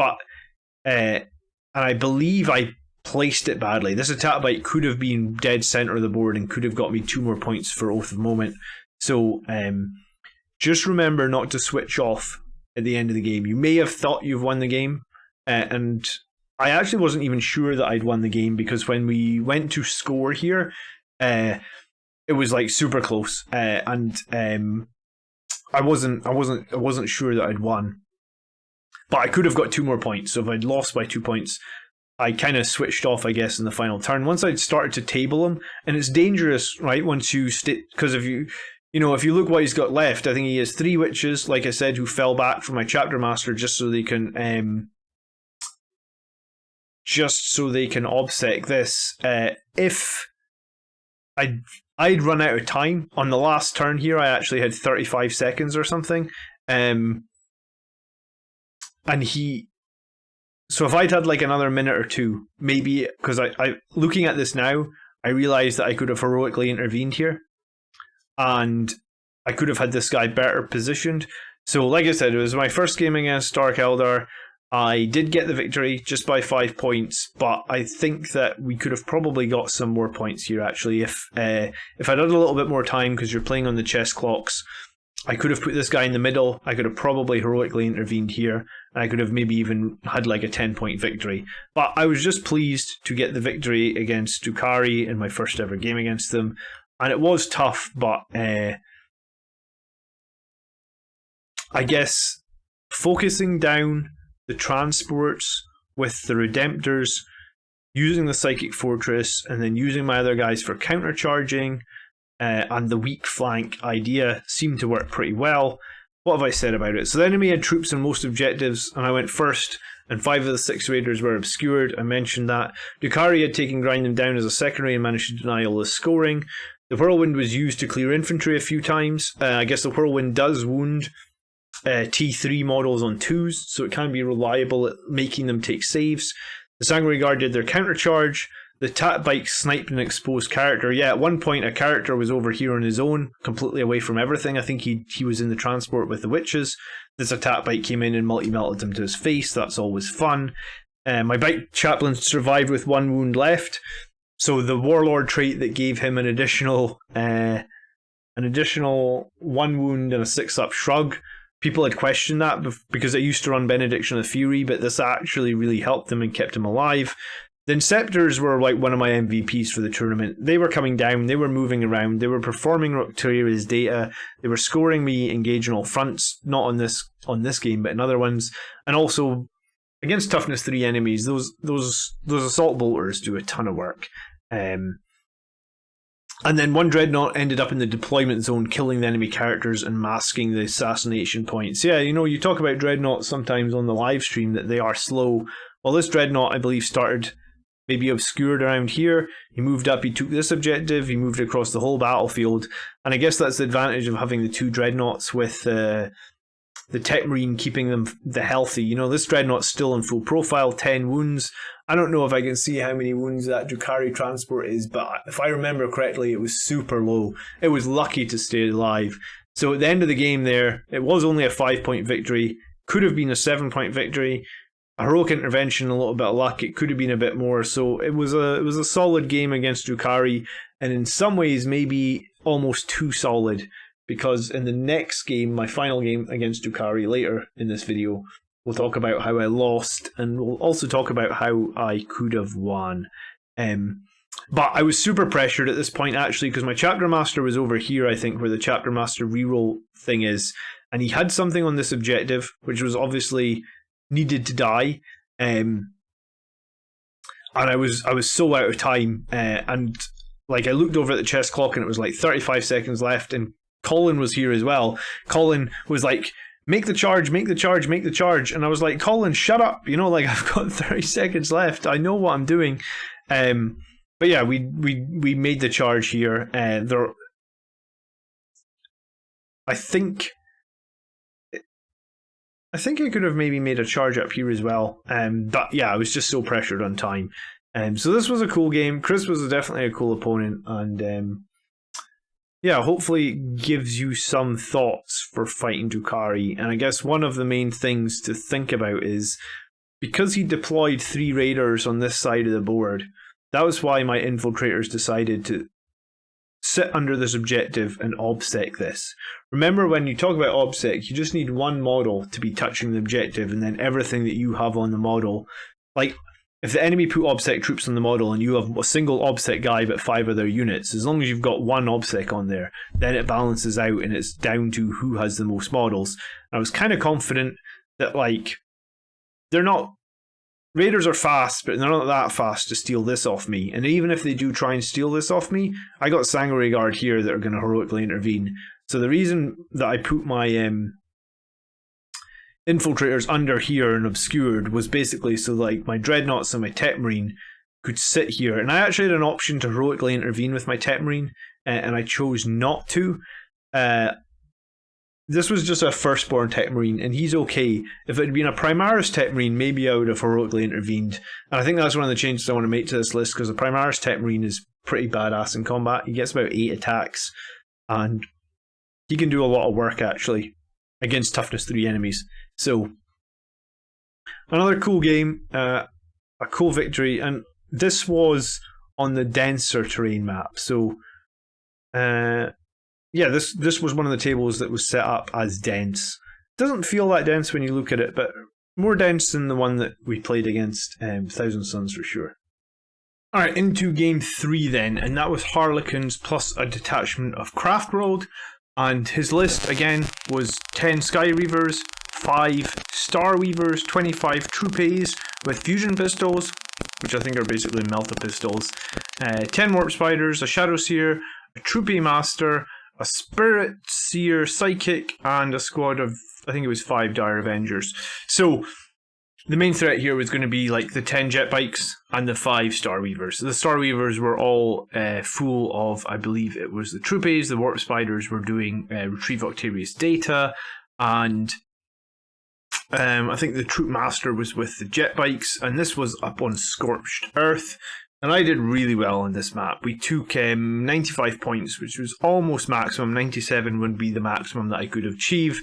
I believe I placed it badly. This attack bite could have been dead center of the board and could have got me 2 more points for Oath of Moment. So just remember not to switch off at the end of the game. You may have thought you've won the game, and I actually wasn't even sure that I'd won the game, because when we went to score here, it was like super close, and I wasn't sure that I'd won, but I could have got 2 more points. So if I'd lost by 2 points, I kind of switched off, I guess, in the final turn. Once I'd started to table him, and it's dangerous, right? Once you because if you look what he's got left, I think he has 3 witches, like I said, who fell back from my chapter master just so they can obsec this. If I'd run out of time on the last turn here, I actually had 35 seconds or something, and so if I'd had like another minute or 2, maybe, because I looking at this now, I realised that I could have heroically intervened here, and I could have had this guy better positioned. So like I said, it was my first game against Dark Eldar. I did get the victory just by 5 points, but I think that we could have probably got some more points here, actually. If I'd had a little bit more time, because you're playing on the chess clocks, I could have put this guy in the middle. I could have probably heroically intervened here, and I could have maybe even had like a 10-point victory. But I was just pleased to get the victory against Drukari in my first ever game against them. And it was tough, but I guess focusing down the transports with the Redemptors, using the Psychic Fortress, and then using my other guys for countercharging, and the weak flank idea seemed to work pretty well. What have I said about it? So the enemy had troops on most objectives, and I went first, and 5 of the 6 raiders were obscured. I mentioned that. Drukari had taken Grind Them Down as a secondary and managed to deny all the scoring. The Whirlwind was used to clear infantry a few times. I guess the Whirlwind does wound T3 models on 2s, so it can be reliable at making them take saves. The Sanguinary Guard did their countercharge. The Tat Bike sniped an exposed character. Yeah, at one point a character was over here on his own, completely away from everything. I think he was in the transport with the witches. This attack bike came in and multi-melted him to his face. That's always fun. My bike chaplain survived with 1 wound left. So the warlord trait that gave him an additional 1 wound and a 6-up shrug. People had questioned that because I used to run Benediction of the Fury, but this actually really helped him and kept him alive. The Inceptors were like one of my MVPs for the tournament. They were coming down, they were moving around, they were performing Roctaria's data, they were scoring me engage on all fronts, not on this game, but in other ones. And also, against toughness 3 enemies, those assault bolters do a ton of work. And then 1 dreadnought ended up in the deployment zone, killing the enemy characters and masking the assassination points. Yeah, you talk about dreadnoughts sometimes on the live stream that they are slow. Well, this dreadnought, I believe, started maybe obscured around here. He moved up, he took this objective, he moved across the whole battlefield. And I guess that's the advantage of having the 2 dreadnoughts with the Tech Marine keeping them healthy. This dreadnought's still in full profile, 10 wounds. I don't know if I can see how many wounds that Drukari transport is, but if I remember correctly, it was super low. It was lucky to stay alive. So at the end of the game there, it was only a 5-point victory. Could have been a 7-point victory. A heroic intervention, a little bit of luck. It could have been a bit more. So it was a solid game against Drukari, and in some ways maybe almost too solid, because in the next game, my final game against Drukari later in this video, we'll talk about how I lost, and we'll also talk about how I could have won. But I was super pressured at this point, actually, because my chapter master was over here, I think, where the chapter master reroll thing is, and he had something on this objective, which was obviously needed to die, and I was so out of time, and like I looked over at the chess clock, and it was like 35 seconds left, and Colin was here as well. Colin was like, make the charge, make the charge, make the charge. And I was like, Colin, shut up. I've got 30 seconds left. I know what I'm doing. But yeah, we made the charge here. I think I could have maybe made a charge up here as well. But yeah, I was just so pressured on time. So this was a cool game. Chris was definitely a cool opponent. And yeah, hopefully gives you some thoughts for fighting Drukari. And I guess one of the main things to think about is, because he deployed 3 raiders on this side of the board, that was why my infiltrators decided to sit under this objective and obsec this. Remember, when you talk about obsec, you just need one model to be touching the objective, and then everything that you have on the model, like if the enemy put obsec troops on the model and you have a single obsec guy but 5 other units, as long as you've got one obsec on there, then it balances out and it's down to who has the most models. And I was kind of confident that, like, raiders are fast, but they're not that fast to steal this off me. And even if they do try and steal this off me, I got Sanguinary Guard here that are going to heroically intervene. So the reason that I put my infiltrators under here and obscured was basically so like my dreadnoughts and my tech marine could sit here. And I actually had an option to heroically intervene with my tech marine, and I chose not to. This was just a firstborn tech marine, and he's okay. If it had been a Primaris tech marine, maybe I would have heroically intervened. And I think that's one of the changes I want to make to this list, because the Primaris tech marine is pretty badass in combat. He gets about 8 attacks, and he can do a lot of work actually against toughness 3 enemies. So another cool game, a cool victory, and this was on the denser terrain map. So yeah, this was one of the tables that was set up as dense. Doesn't feel that dense when you look at it, but more dense than the one that we played against Thousand Suns for sure. Alright, into game 3 then, and that was Harlequins plus a detachment of Craftworld. And his list again was 10 Sky Reavers, 5 Star Weavers, 25 Troupes with fusion pistols, which I think are basically Melta pistols, 10 Warp Spiders, a Shadow Seer, a Troupe Master, a Spirit Seer Psychic, and a squad of, I think it was 5 Dire Avengers. So the main threat here was going to be like the 10 jet bikes and the 5 Star Weavers. The Star Weavers were all full of, I believe it was the Troupes. The Warp Spiders were doing Retrieve Octavius data, and I think the Troop Master was with the jet bikes, and this was up on Scorched Earth. And I did really well on this map. We took 95 points, which was almost maximum. 97 would be the maximum that I could achieve.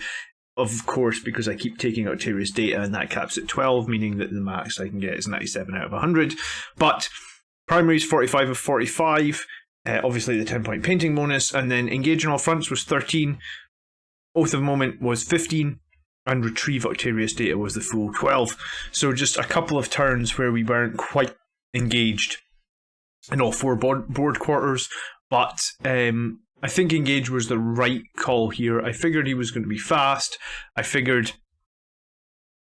Of course, because I keep taking Octavius data, and that caps at 12, meaning that the max I can get is 97 out of 100. But primaries 45 of 45, obviously the 10-point painting bonus, and then engage on all fronts was 13, Oath of Moment was 15, and Retrieve Octavius data was the full 12. So just a couple of turns where we weren't quite engaged in all 4 board quarters, but I think engage was the right call here. I figured he was going to be fast. I figured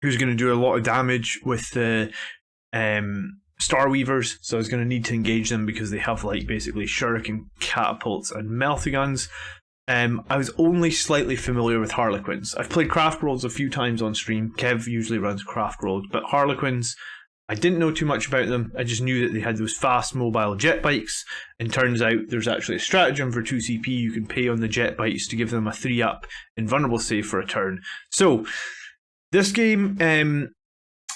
he was going to do a lot of damage with the Star Weavers, so I was going to need to engage them because they have like basically shuriken, catapults, and melty guns. I was only slightly familiar with Harlequins. I've played Craftworlds a few times on stream. Kev usually runs Craftworld, but Harlequins, I didn't know too much about them. I just knew that they had those fast mobile jet bikes, and turns out there's actually a stratagem for 2 CP. You can pay on the jet bikes to give them a 3-up invulnerable save for a turn. So this game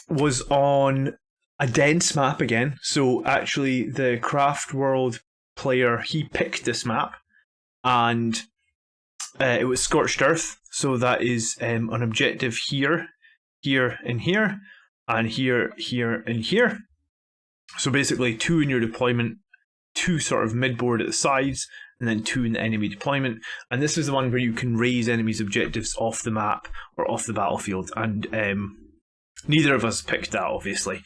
was on a dense map again. So actually the Craftworld player, he picked this map, and it was Scorched Earth. So that is an objective here, here, and here. And here, here, and here. So basically 2 in your deployment, 2 sort of mid-board at the sides, and then 2 in the enemy deployment. And this is the one where you can raise enemies' objectives off the map or off the battlefield. And neither of us picked that, obviously.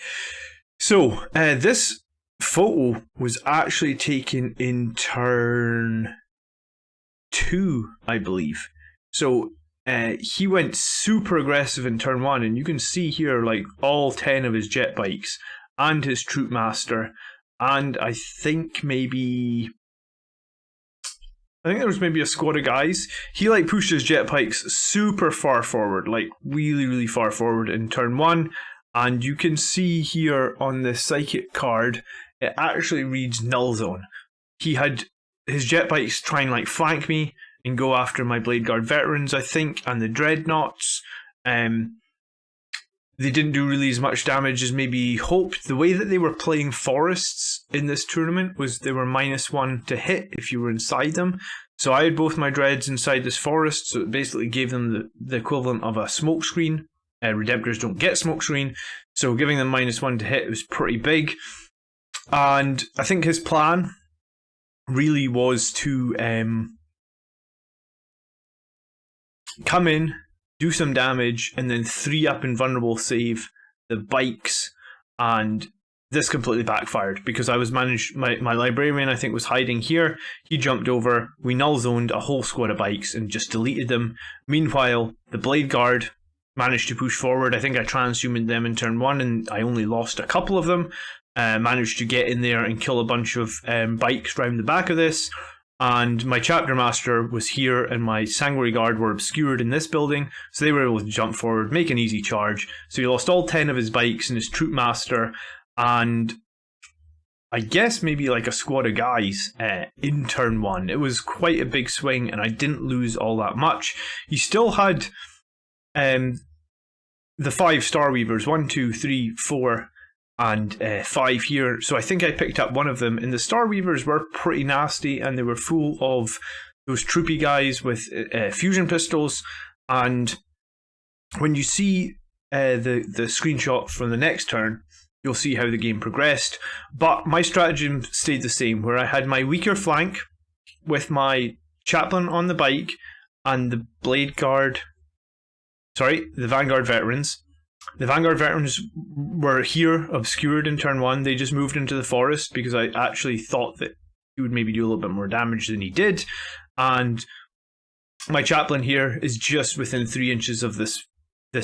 So this photo was actually taken in turn 2, I believe. So he went super aggressive in turn 1, and you can see here like all 10 of his jet bikes and his Troop Master, and I think there was maybe a squad of guys. He like pushed his jet bikes super far forward, like really, really far forward in turn 1, and you can see here on the psychic card, it actually reads Null Zone. He had his jet bikes try and like flank me and go after my Blade Guard veterans, I think, and the Dreadnoughts. They didn't do really as much damage as maybe hoped. The way that they were playing forests in this tournament was they were -1 to hit if you were inside them. So I had both my dreads inside this forest, so it basically gave them the equivalent of a smoke screen Redemptors don't get smokescreen, so giving them -1 to hit was pretty big. And I think his plan really was to come in, do some damage, and then 3-up invulnerable save the bikes, and this completely backfired because I was my librarian, I think, was hiding here. He jumped over, we null zoned a whole squad of bikes and just deleted them. Meanwhile, the Blade Guard managed to push forward. I think I transhumaned them in turn 1 and I only lost a couple of them. Managed to get in there and kill a bunch of bikes round the back of this. And my Chapter Master was here and my Sanguinary Guard were obscured in this building, so they were able to jump forward, make an easy charge. So he lost all 10 of his bikes and his Troop Master, and I guess maybe like a squad of guys in turn 1. It was quite a big swing and I didn't lose all that much. He still had the 5 Star Weavers, 1, 2, 3, 4, and 5 here, so I think I picked up one of them, and the Star Weavers were pretty nasty and they were full of those troopy guys with fusion pistols. And when you see the screenshot from the next turn, you'll see how the game progressed. But my stratagem stayed the same, where I had my weaker flank with my Chaplain on the bike and the Vanguard Veterans. The Vanguard Veterans were here, obscured in turn 1. They just moved into the forest because I actually thought that he would maybe do a little bit more damage than he did. And my Chaplain here is just within 3 inches of this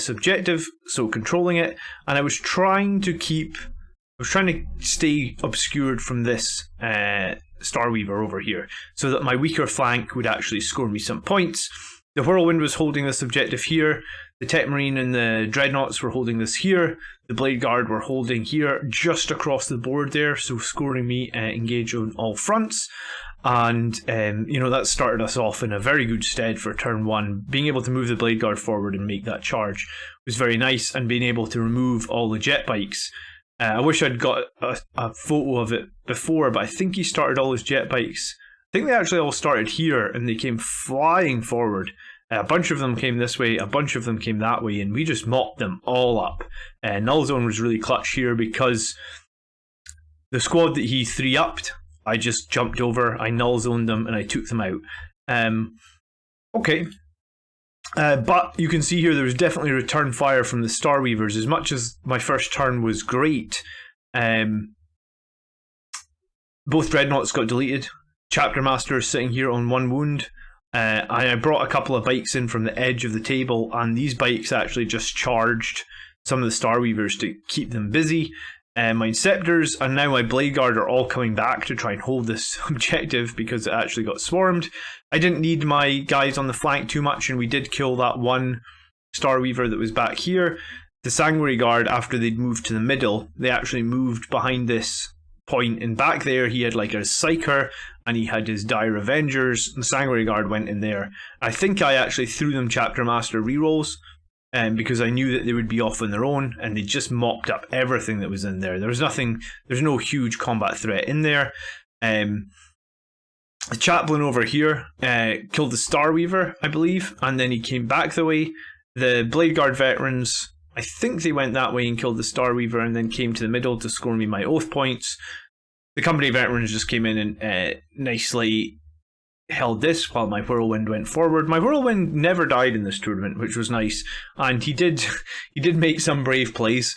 objective, so controlling it. And I was trying to stay obscured from this Star Weaver over here, so that my weaker flank would actually score me some points. The Whirlwind was holding this objective here. The Tech Marine and the Dreadnoughts were holding this here. The Blade Guard were holding here, just across the board there, so scoring me engage on all fronts. And, that started us off in a very good stead for turn 1. Being able to move the Blade Guard forward and make that charge was very nice, and being able to remove all the jet bikes. I wish I'd got a photo of it before, but I think he started all his jet bikes. I think they actually all started here, and they came flying forward. A bunch of them came this way, a bunch of them came that way, and we just mopped them all up. Null Zone was really clutch here because the squad that he 3-upped, I just jumped over, I null zoned them, and I took them out. Okay. But you can see here there was definitely return fire from the Star Weavers. As much as my first turn was great, both Dreadnoughts got deleted. Chapter Master is sitting here on 1 wound. I brought a couple of bikes in from the edge of the table, and these bikes actually just charged some of the Star Weavers to keep them busy. My Inceptors and now my Blade Guard are all coming back to try and hold this objective because it actually got swarmed. I didn't need my guys on the flank too much, and we did kill that one Star Weaver that was back here. The Sanguinary Guard, after they'd moved to the middle, they actually moved behind this point, and back there he had like a Psyker and he had his Dire Avengers. The Sanguinary Guard went in there. I think I actually threw them Chapter Master rerolls because I knew that they would be off on their own, and they just mopped up everything that was in there. There's no huge combat threat in there. The Chaplain over here killed the Star Weaver, I believe, and then he came back the way. The Blade Guard Veterans, I think they went that way and killed the Star Weaver and then came to the middle to score me my Oath points. The Company Veterans just came in and nicely held this while my Whirlwind went forward. My Whirlwind never died in this tournament, which was nice, and he did make some brave plays.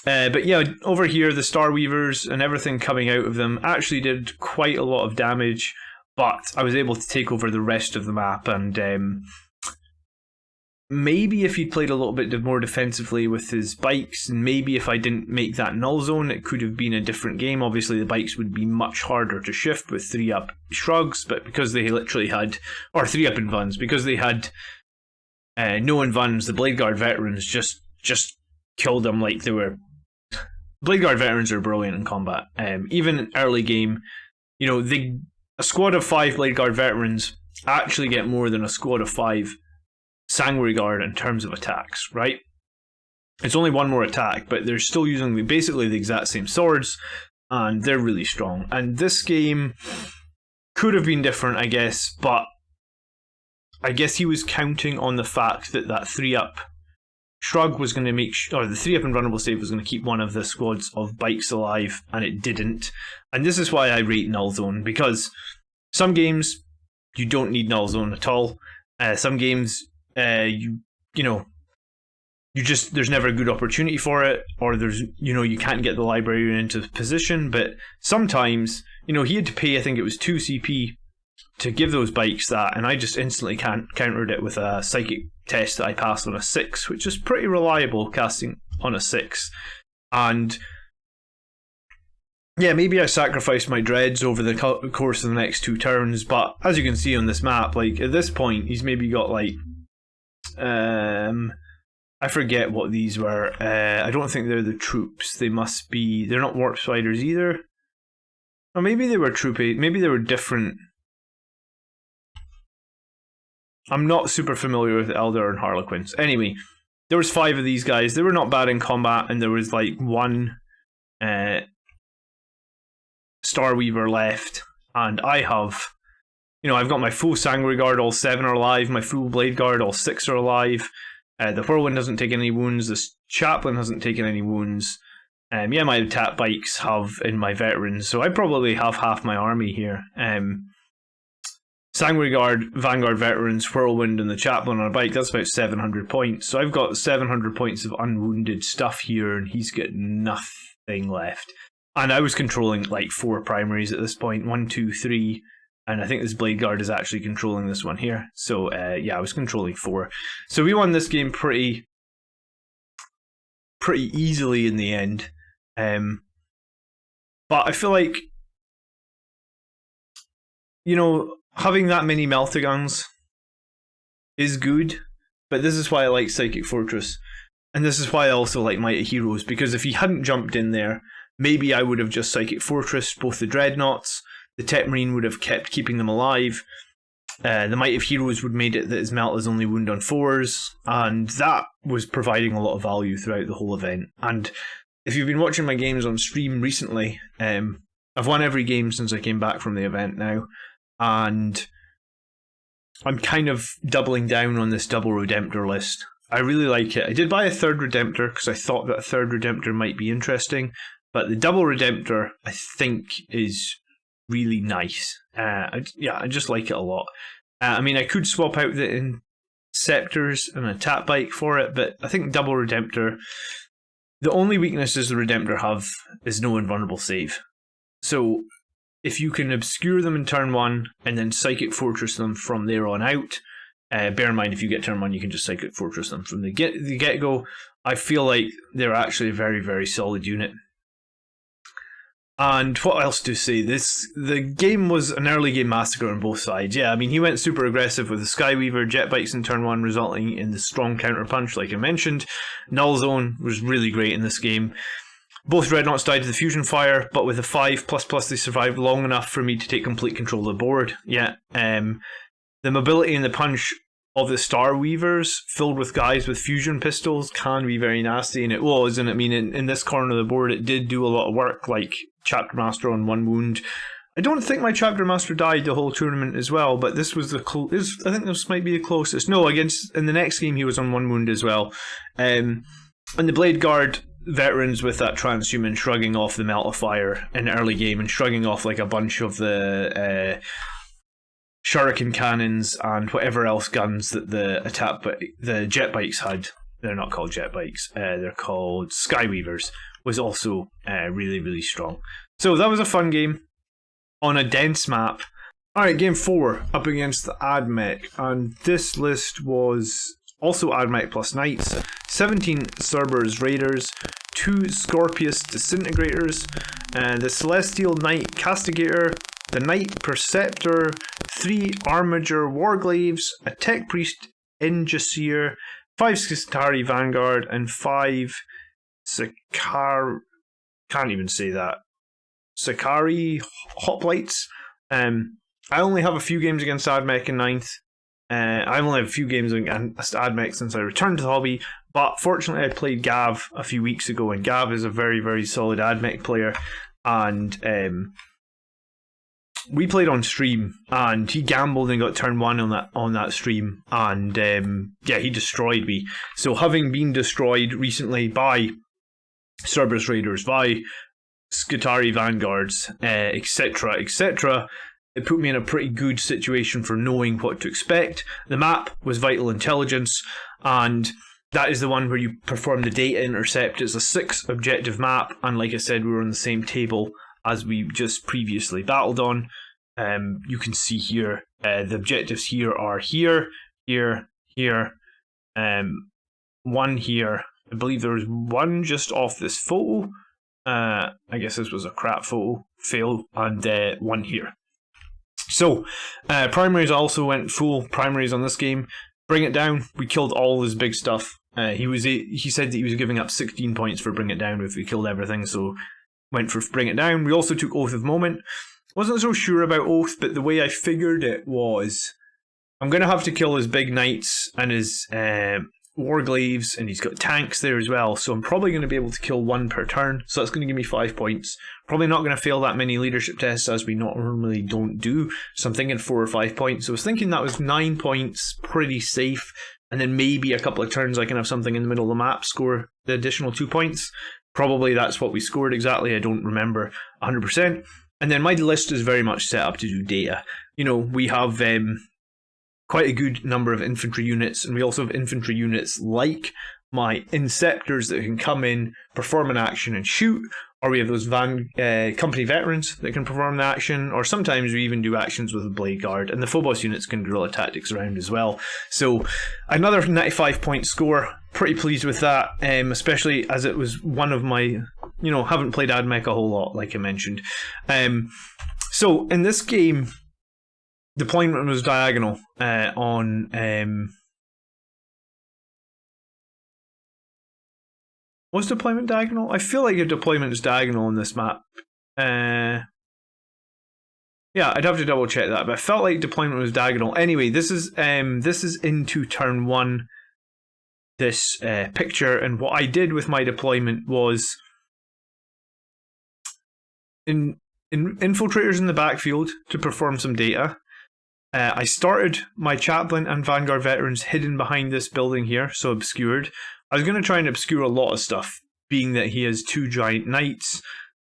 But yeah, over here the Star Weavers and everything coming out of them actually did quite a lot of damage, but I was able to take over the rest of the map, and maybe if he'd played a little bit more defensively with his bikes, and maybe if I didn't make that null zone, it could have been a different game. Obviously the bikes would be much harder to shift with 3-up shrugs, but because they literally had, or 3-up invuns, because they had no invuns, the Blade Guard Veterans just killed them like they were. Blade Guard Veterans are brilliant in combat. Even in early game, a squad of 5 Blade Guard Veterans actually get more than a squad of 5 Sanguinary Guard in terms of attacks, right? It's only one more attack, but they're still using basically the exact same swords, and they're really strong. And this game could have been different, I guess, but I guess he was counting on the fact that 3-up Shrug was going to or the 3-up invulnerable save was going to keep one of the squads of bikes alive, and it didn't. And this is why I rate Null Zone, because some games you don't need Null Zone at all. Some games there's never a good opportunity for it, or you can't get the librarian into position. But sometimes, he had to pay, I think it was 2 CP to give those bikes that, and I just instantly countered it with a psychic test that I passed on a 6, which is pretty reliable casting on a 6. And yeah, maybe I sacrificed my dreads over the course of the next 2 turns, but as you can see on this map, like at this point, he's maybe got like I forget what these were. I don't think they're the troops. They're not warp spiders either. Or maybe they were maybe they were different. I'm not super familiar with Elder and Harlequins. Anyway, there was 5 of these guys. They were not bad in combat, and there was like 1 Starweaver left. And I have, I've got my full Sanguinary Guard, all 7 are alive. My full Blade Guard, all 6 are alive. The Whirlwind doesn't take any wounds. The Chaplain hasn't taken any wounds. My attack bikes have in my veterans, so I probably have half my army here. Sanguinary Guard, Vanguard veterans, Whirlwind, and the Chaplain on a bike, that's about 700 points. So I've got 700 points of unwounded stuff here, and he's got nothing left. And I was controlling like 4 primaries at this point, 1, 2, 3, and I think this Blade Guard is actually controlling this one here. So I was controlling 4. So we won this game pretty easily in the end. But I feel like, having that many Meltaguns is good, but this is why I like Psychic Fortress. And this is why I also like Mighty Heroes, because if he hadn't jumped in there, maybe I would have just Psychic Fortress both the Dreadnoughts, the Tech Marine would have kept keeping them alive, the Might of Heroes would have made it that his melt is only wound on 4s, and that was providing a lot of value throughout the whole event. And if you've been watching my games on stream recently, I've won every game since I came back from the event now, and I'm kind of doubling down on this double Redemptor list. I really like it. I did buy a 3rd Redemptor because I thought that a 3rd Redemptor might be interesting, but the double Redemptor I think is really nice. I just like it a lot. I could swap out the Inceptors and a Tap Bike for it, but I think double Redemptor, the only weaknesses the Redemptor have is no invulnerable save. So if you can obscure them in turn 1 and then Psychic Fortress them from there on out, bear in mind if you get turn 1 you can just Psychic Fortress them from the get-go, I feel like they're actually a very, very solid unit. And what else to say? The game was an early game massacre on both sides. Yeah, he went super aggressive with the Skyweaver, jet bikes in turn 1, resulting in the strong counter punch, like I mentioned. Null Zone was really great in this game. Both Dreadnoughts died to the fusion fire, but with a 5++, they survived long enough for me to take complete control of the board. Yeah, the mobility and the punch of the Starweavers, filled with guys with fusion pistols, can be very nasty, and it was. And in this corner of the board, it did do a lot of work, like Chapter Master on 1 wound. I don't think my Chapter Master died the whole tournament as well, but this was I think this might be the closest. No, in the next game he was on 1 wound as well. And the Blade Guard veterans with that transhuman shrugging off the Melt of Fire in the early game and shrugging off like a bunch of the shuriken cannons and whatever else guns that the jet bikes had. They're not called jet bikes, they're called Skyweavers, was also really, really strong. So that was a fun game on a dense map. Alright, game 4 up against the Ad Mech, and this list was also Ad Mech plus Knights, 17 Cerberus Raiders, 2 Scorpius Disintegrators, the Celestial Knight Castigator, the Knight Perceptor, 3 Armiger Warglaves, a Tech Priest Injasir, 5 Secondaries Vanguard, and 5 Sakari Hoplites. I only have a few games against Ad Mech in 9th. I've only had a few games against Ad Mech since I returned to the hobby, but fortunately I played Gav a few weeks ago, and Gav is a very, very solid Ad Mech player, and we played on stream, and he gambled and got turn 1 on that stream, and yeah, he destroyed me. So having been destroyed recently by Cerberus Raiders, by Skitarii Vanguards, etc., etc., it put me in a pretty good situation for knowing what to expect. The map was Vital Intelligence, and that is the one where you perform the data intercept. It's a 6 objective map, and like I said, we were on the same table as we just previously battled on. You can see here, the objectives here are here, here, here, one here. I believe there was one just off this photo. I guess this was a crap photo, fail, and one here. So, primaries also went full primaries on this game. Bring It Down, we killed all his big stuff. He said that he was giving up 16 points for Bring It Down if we killed everything, so went for Bring It Down. We also took Oath of Moment. Wasn't so sure about Oath, but the way I figured it was, I'm going to have to kill his big knights and his warglaives, and he's got tanks there as well, so I'm probably going to be able to kill 1 per turn, so that's going to give me 5 points. Probably not going to fail that many leadership tests, as we normally don't do, so I'm thinking 4 or 5 points. So I was thinking that was 9 points, pretty safe, and then maybe a couple of turns I can have something in the middle of the map score the additional 2 points. Probably that's what we scored exactly, I don't remember 100%. And then my list is very much set up to do data. You know, we have quite a good number of infantry units, and we also have infantry units like my Inceptors that can come in, perform an action and shoot, or we have those company veterans that can perform the action, or sometimes we even do actions with a Blade Guard, and the Phobos units can guerrilla tactics around as well. So another 95 point score, pretty pleased with that, especially as it was one of my, you know, haven't played Ad Mech a whole lot, like I mentioned. So in this game, deployment was diagonal on... was deployment diagonal? I feel like a deployment is diagonal on this map. Yeah, I'd have to double check that, but I felt like deployment was diagonal. Anyway, this is into turn 1, this picture, and what I did with my deployment was infiltrators in the backfield to perform some data. I started my chaplain and vanguard veterans hidden behind this building here, so obscured. I was going to try and obscure a lot of stuff, being that he has 2 giant knights,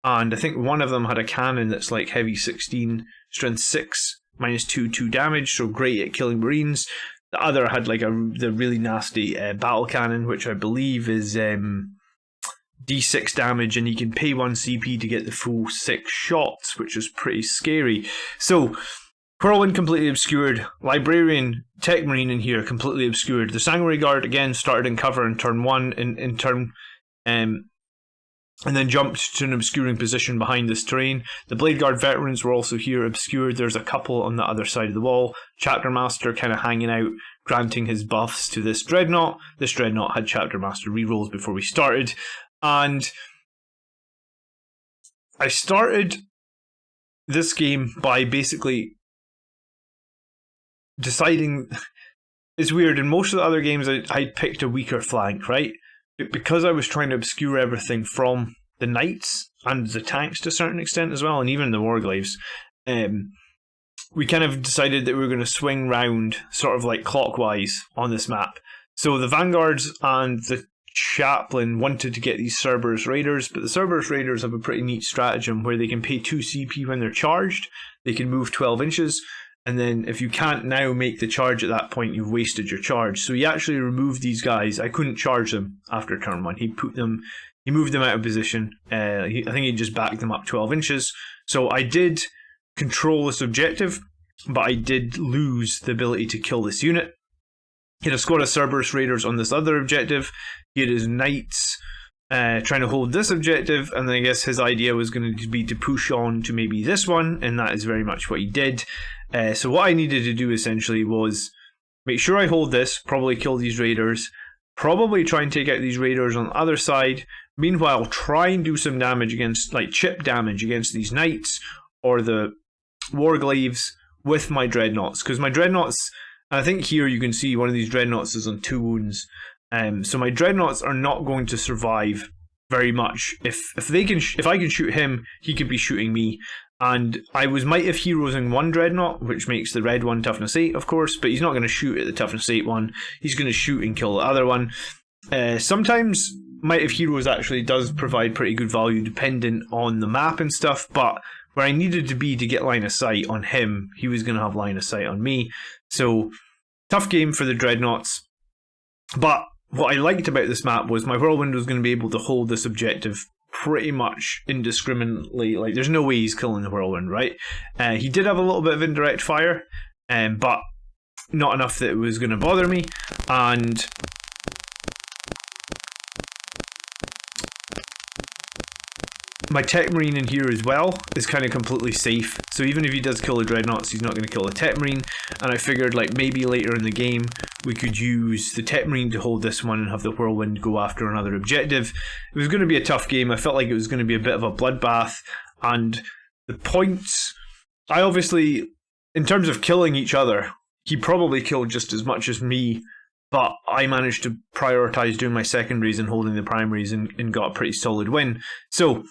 and I think one of them had a cannon that's like heavy 16, strength 6, -2, 2 damage, so great at killing marines. The other had like the really nasty battle cannon, which I believe is D6 damage, and he can pay 1 CP to get the full 6 shots, which is pretty scary. So, Whirlwind completely obscured. Librarian, Tech Marine in here completely obscured. The Sanguinary Guard again started in cover in turn 1 in turn, and then jumped to an obscuring position behind this terrain. The Blade Guard veterans were also here obscured. There's a couple on the other side of the wall. Chapter Master kind of hanging out, granting his buffs to this Dreadnought. This Dreadnought had Chapter Master rerolls before we started, and I started this game by basically deciding, it's weird, in most of the other games I picked a weaker flank, right? But because I was trying to obscure everything from the knights and the tanks to a certain extent as well, and even the warglaives, we kind of decided that we were going to swing round sort of like clockwise on this map. So the vanguards and the chaplain wanted to get these Cerberus Raiders, but the Cerberus Raiders have a pretty neat stratagem where they can pay 2 CP when they're charged, they can move 12 inches, and then if you can't now make the charge at that point, you've wasted your charge. So he actually removed these guys. I couldn't charge them after turn 1. He moved them out of position. I think he just backed them up 12 inches. So I did control this objective, but I did lose the ability to kill this unit. He had a squad of Cerberus Raiders on this other objective. He had his knights trying to hold this objective, and then I guess his idea was going to be to push on to maybe this one, and that is very much what he did. So what I needed to do essentially was make sure I hold this, probably kill these raiders, probably try and take out these raiders on the other side, meanwhile try and do some damage against, like chip damage against these knights or the warglaives with my dreadnoughts, because my dreadnoughts, I think here you can see one of these dreadnoughts is on 2 wounds, so my dreadnoughts are not going to survive very much. If I can shoot him, he could be shooting me, And I was might have heroesing one dreadnought, which makes the red one toughness 8, of course, but he's not going to shoot at the toughness 8 one. He's going to shoot and kill the other one. Sometimes might have heroes actually does provide pretty good value dependent on the map and stuff, but where I needed to be to get line of sight on him, he was going to have line of sight on me. So, tough game for the dreadnoughts. But what I liked about this map was my whirlwind was going to be able to hold this objective pretty much indiscriminately. Like, there's no way he's killing the whirlwind, right? He did have a little bit of indirect fire, but not enough that it was going to bother me. And my Tech Marine in here as well is kind of completely safe. So even if he does kill the dreadnoughts, he's not going to kill the Tech Marine. And I figured like maybe later in the game we could use the Tech Marine to hold this one and have the whirlwind go after another objective. It was going to be a tough game. I felt like it was going to be a bit of a bloodbath. And the points, I obviously, in terms of killing each other, he probably killed just as much as me. But I managed to prioritize doing my secondaries and holding the primaries and got a pretty solid win. So,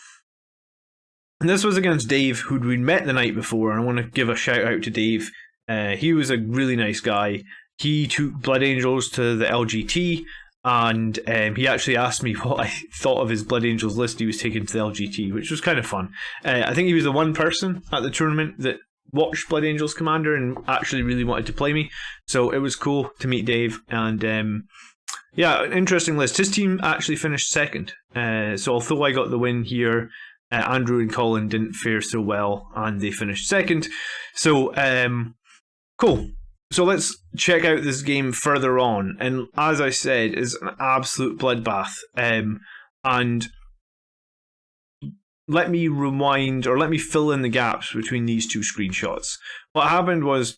and this was against Dave, who'd we met the night before, and I want to give a shout out to Dave. He was a really nice guy. He took Blood Angels to the LGT, and he actually asked me what I thought of his Blood Angels list he was taking to the LGT, which was kind of fun. I think he was the one person at the tournament that watched Blood Angels Commander and actually really wanted to play me, so it was cool to meet Dave. And yeah, an interesting list. His team actually finished second, so although I got the win here, Andrew and Colin didn't fare so well and they finished second. So cool. So let's check out this game further on, and as I said, it's an absolute bloodbath. And let me rewind, or let me fill in the gaps between these two screenshots. What happened was,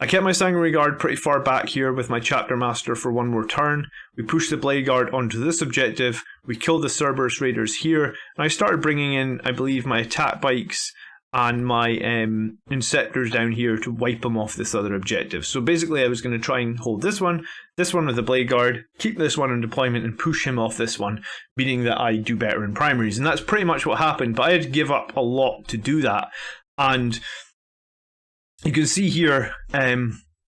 I kept my Sanguinary Guard pretty far back here with my Chapter Master for one more turn. We pushed the Blade Guard onto this objective. We killed the Cerberus Raiders here. And I started bringing in, I believe, my attack bikes and my Inceptors down here to wipe them off this other objective. So basically I was going to try and hold this one with the Blade Guard, keep this one in deployment and push him off this one, meaning that I do better in primaries. And that's pretty much what happened, but I had to give up a lot to do that. And you can see here,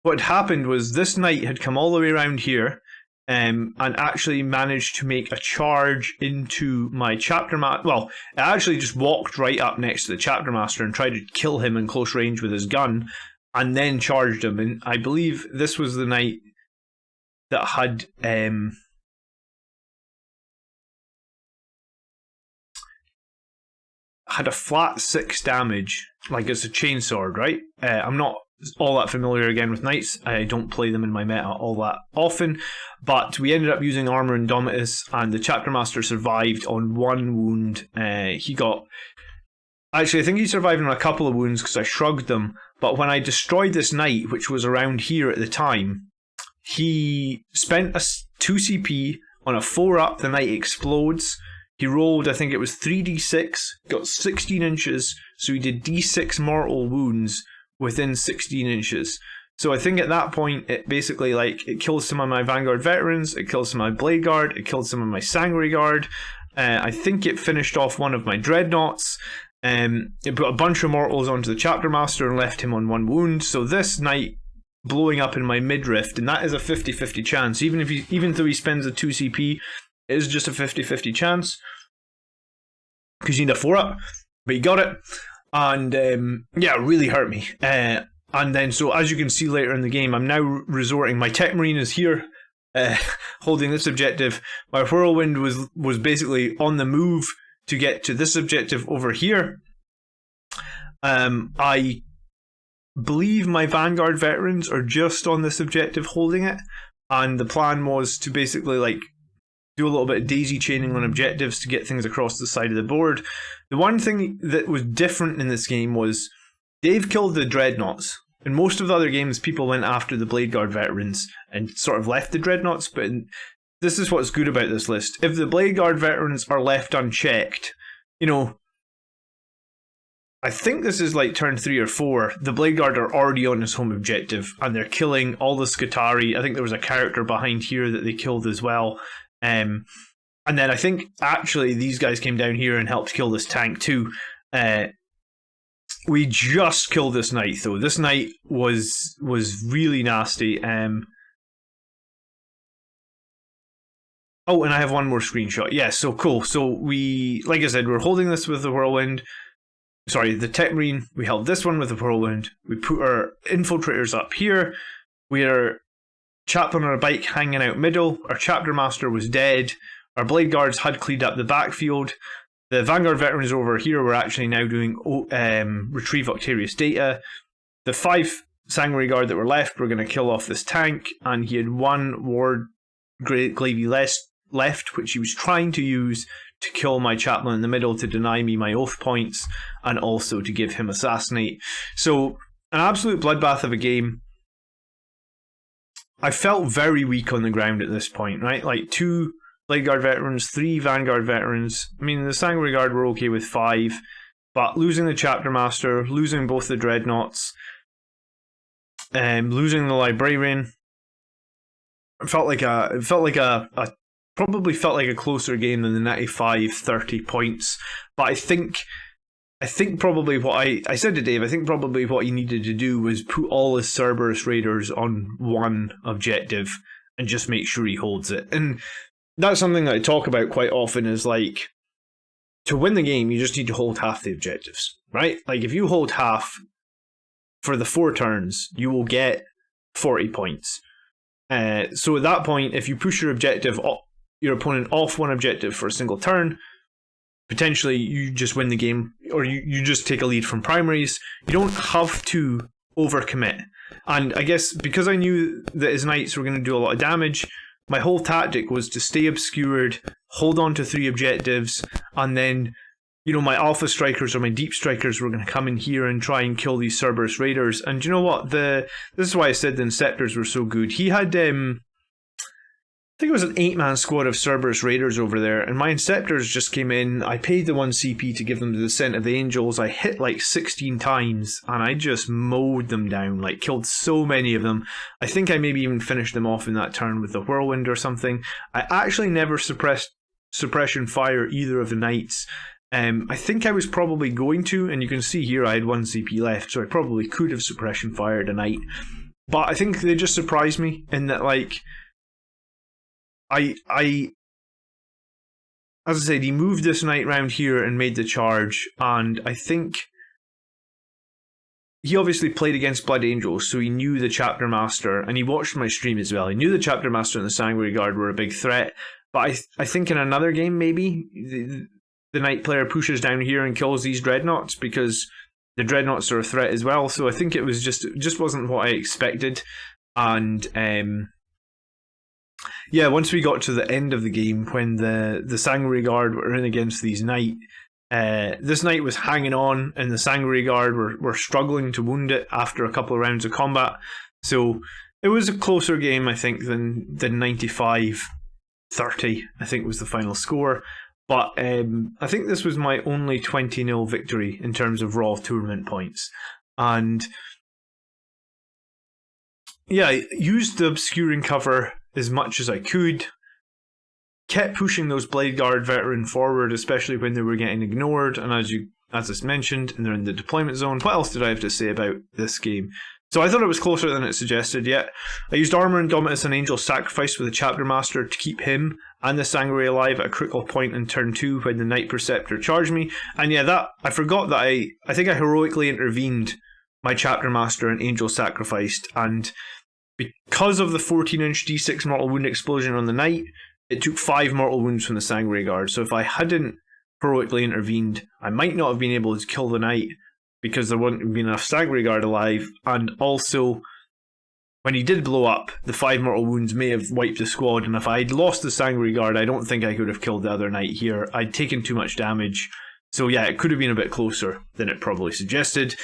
what had happened was this knight had come all the way around here and actually managed to make a charge into my Chapter Master. Well, it actually just walked right up next to the Chapter Master and tried to kill him in close range with his gun, and then charged him. And I believe this was the knight that had a flat 6 damage, like it's a chainsword, right? I'm not all that familiar again with knights. I don't play them in my meta all that often, but we ended up using Armor Indomitus, and the Chapter Master survived on 1 wound. He got... Actually, I think he survived on a couple of wounds because I shrugged them, but when I destroyed this knight, which was around here at the time, he spent a 2 CP on a 4-up, the knight explodes. He rolled, I think it was 3d6, got 16 inches, so he did d6 mortal wounds within 16 inches. So I think at that point, it basically, like, it killed some of my Vanguard veterans, it killed some of my Blade Guard, it killed some of my Sanguinary Guard. I think it finished off one of my Dreadnoughts. It put a bunch of mortals onto the Chapter Master and left him on 1 wound. So this knight blowing up in my midriff, and that is a 50-50 chance. Even though he spends a 2 CP, it is just a 50-50 chance, because you need a 4-up, but he got it. And yeah, it really hurt me. And then, so as you can see later in the game, I'm now resorting. My Tech Marine is here, holding this objective. My Whirlwind was basically on the move to get to this objective over here. I believe my Vanguard veterans are just on this objective holding it, and the plan was to basically like do a little bit of daisy chaining on objectives to get things across the side of the board. The one thing that was different in this game was Dave killed the Dreadnoughts. In most of the other games, people went after the Blade Guard veterans and sort of left the Dreadnoughts, but this is what's good about this list. If the Blade Guard veterans are left unchecked, you know, I think this is like turn 3 or 4, the Blade Guard are already on his home objective, and they're killing all the Scutari. I think there was a character behind here that they killed as well. And then I think actually these guys came down here and helped kill this tank too. We just killed this knight, though. This knight was really nasty. Oh, and I have one more screenshot. Yeah, so cool. So we, like I said, we're holding this with the whirlwind. Sorry, the Tech Marine. We held this one with the whirlwind. We put our infiltrators up here. We are chaplain on a bike hanging out middle. Our chapter master was dead. Our blade guards had cleaned up the backfield. The Vanguard veterans over here were actually now doing retrieve Octarius data. The 5 Sanguinary Guard that were left were going to kill off this tank, and he had 1 Ward Glavy left, which he was trying to use to kill my chaplain in the middle to deny me my oath points, and also to give him assassinate. So, an absolute bloodbath of a game. I felt very weak on the ground at this point, right? Like 2 Blade Guard veterans, 3 Vanguard veterans. I mean, the Sanguinary Guard were okay with 5, but losing the Chapter Master, losing both the Dreadnoughts, losing the Librarian, probably felt like a closer game than the 95-30 points. But I think probably what I said to Dave, I think probably what he needed to do was put all his Cerberus Raiders on one objective and just make sure he holds it. And that's something that I talk about quite often, is like, to win the game, you just need to hold half the objectives, right? Like, if you hold half for the 4 turns, you will get 40 points. So at that point, if you push your opponent off one objective for a single turn, potentially you just win the game, or you just take a lead from primaries. You don't have to overcommit. And I guess because I knew that his knights were going to do a lot of damage, my whole tactic was to stay obscured, hold on to 3 objectives, and then, my Alpha Strikers or my Deep Strikers were going to come in here and try and kill these Cerberus Raiders. And you know what? This is why I said the Inceptors were so good. He had, I think it was an 8-man squad of Cerberus Raiders over there, and my Inceptors just came in. I paid the 1 CP to give them the Descent of the Angels. I hit like 16 times, and I just mowed them down, like killed so many of them. I think I maybe even finished them off in that turn with the Whirlwind or something. I actually never suppressed Suppression Fire either of the Knights. I think I was probably going to, and you can see here I had 1 CP left, so I probably could have Suppression Fired a Knight. But I think they just surprised me in that, like, as I said, he moved this knight round here and made the charge, and I think he obviously played against Blood Angels, so he knew the Chapter Master, and he watched my stream as well. He knew the Chapter Master and the Sanguinary Guard were a big threat, but I think in another game, maybe, the Knight player pushes down here and kills these Dreadnoughts, because the Dreadnoughts are a threat as well. So I think it was just wasn't what I expected. And yeah, once we got to the end of the game, when the Sanguinary Guard were in against these Knight, this Knight was hanging on, and the Sanguinary Guard were struggling to wound it after a couple of rounds of combat. So it was a closer game, I think, than 95-30, I think was the final score. But I think this was my only 20-0 victory in terms of raw tournament points. And yeah, I used the obscuring cover as much as I could. Kept pushing those Blade Guard veteran forward, especially when they were getting ignored. And as I mentioned, and they're in the deployment zone. What else did I have to say about this game? So I thought it was closer than it suggested, yet. I used Armor, Indomitus, and Angel Sacrifice with the Chapter Master to keep him and the Sanguinary alive at a critical point in turn 2 when the Knight Preceptor charged me. And yeah, I forgot that I think I heroically intervened my Chapter Master and Angel Sacrificed, and because of the 14-inch D6 mortal wound explosion on the Knight, it took 5 mortal wounds from the Sanguinary Guard. So if I hadn't heroically intervened, I might not have been able to kill the Knight, because there wouldn't have been enough Sanguinary Guard alive. And also, when he did blow up, the 5 mortal wounds may have wiped the squad, and if I'd lost the Sanguinary Guard, I don't think I could have killed the other Knight here. I'd taken too much damage. So yeah, it could have been a bit closer than it probably suggested.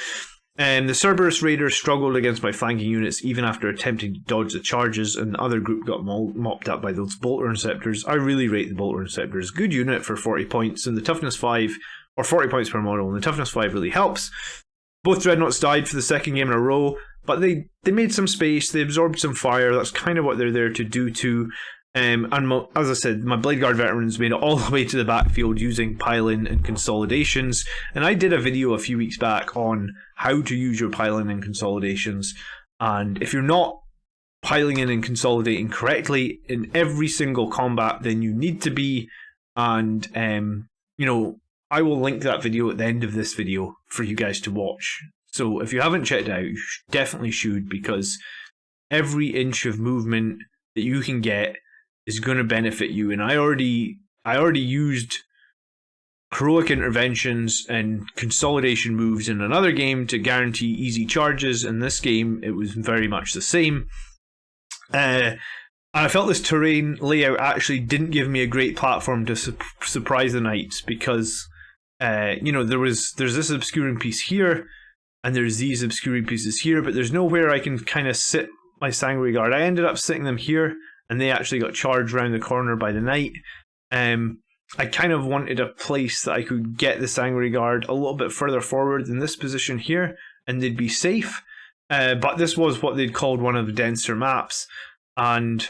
The Cerberus Raiders struggled against my flanking units even after attempting to dodge the charges, and the other group got mopped up by those Bolter Inceptors. I really rate the Bolter Inceptors. Good unit for 40 points, and the toughness 5, or 40 points per model, and the toughness 5 really helps. Both Dreadnoughts died for the second game in a row, but they made some space, they absorbed some fire. That's kind of what they're there to do too. As I said, my Blade Guard veterans made it all the way to the backfield using pile-in and consolidations. And I did a video a few weeks back on how to use your pile-in and consolidations. And if you're not piling in and consolidating correctly in every single combat, then you need to be. And I will link that video at the end of this video for you guys to watch. So if you haven't checked it out, you definitely should, because every inch of movement that you can get is going to benefit you. And I already used heroic interventions and consolidation moves in another game to guarantee easy charges. In this game, it was very much the same. And I felt this terrain layout actually didn't give me a great platform to surprise the knights, because there's this obscuring piece here, and there's these obscuring pieces here, but there's nowhere I can kind of sit my Sanguinary Guard. I ended up sitting them here, and they actually got charged around the corner by the knight. I kind of wanted a place that I could get the Sanguinary Guard a little bit further forward than this position here, and they'd be safe. But this was what they'd called one of the denser maps, and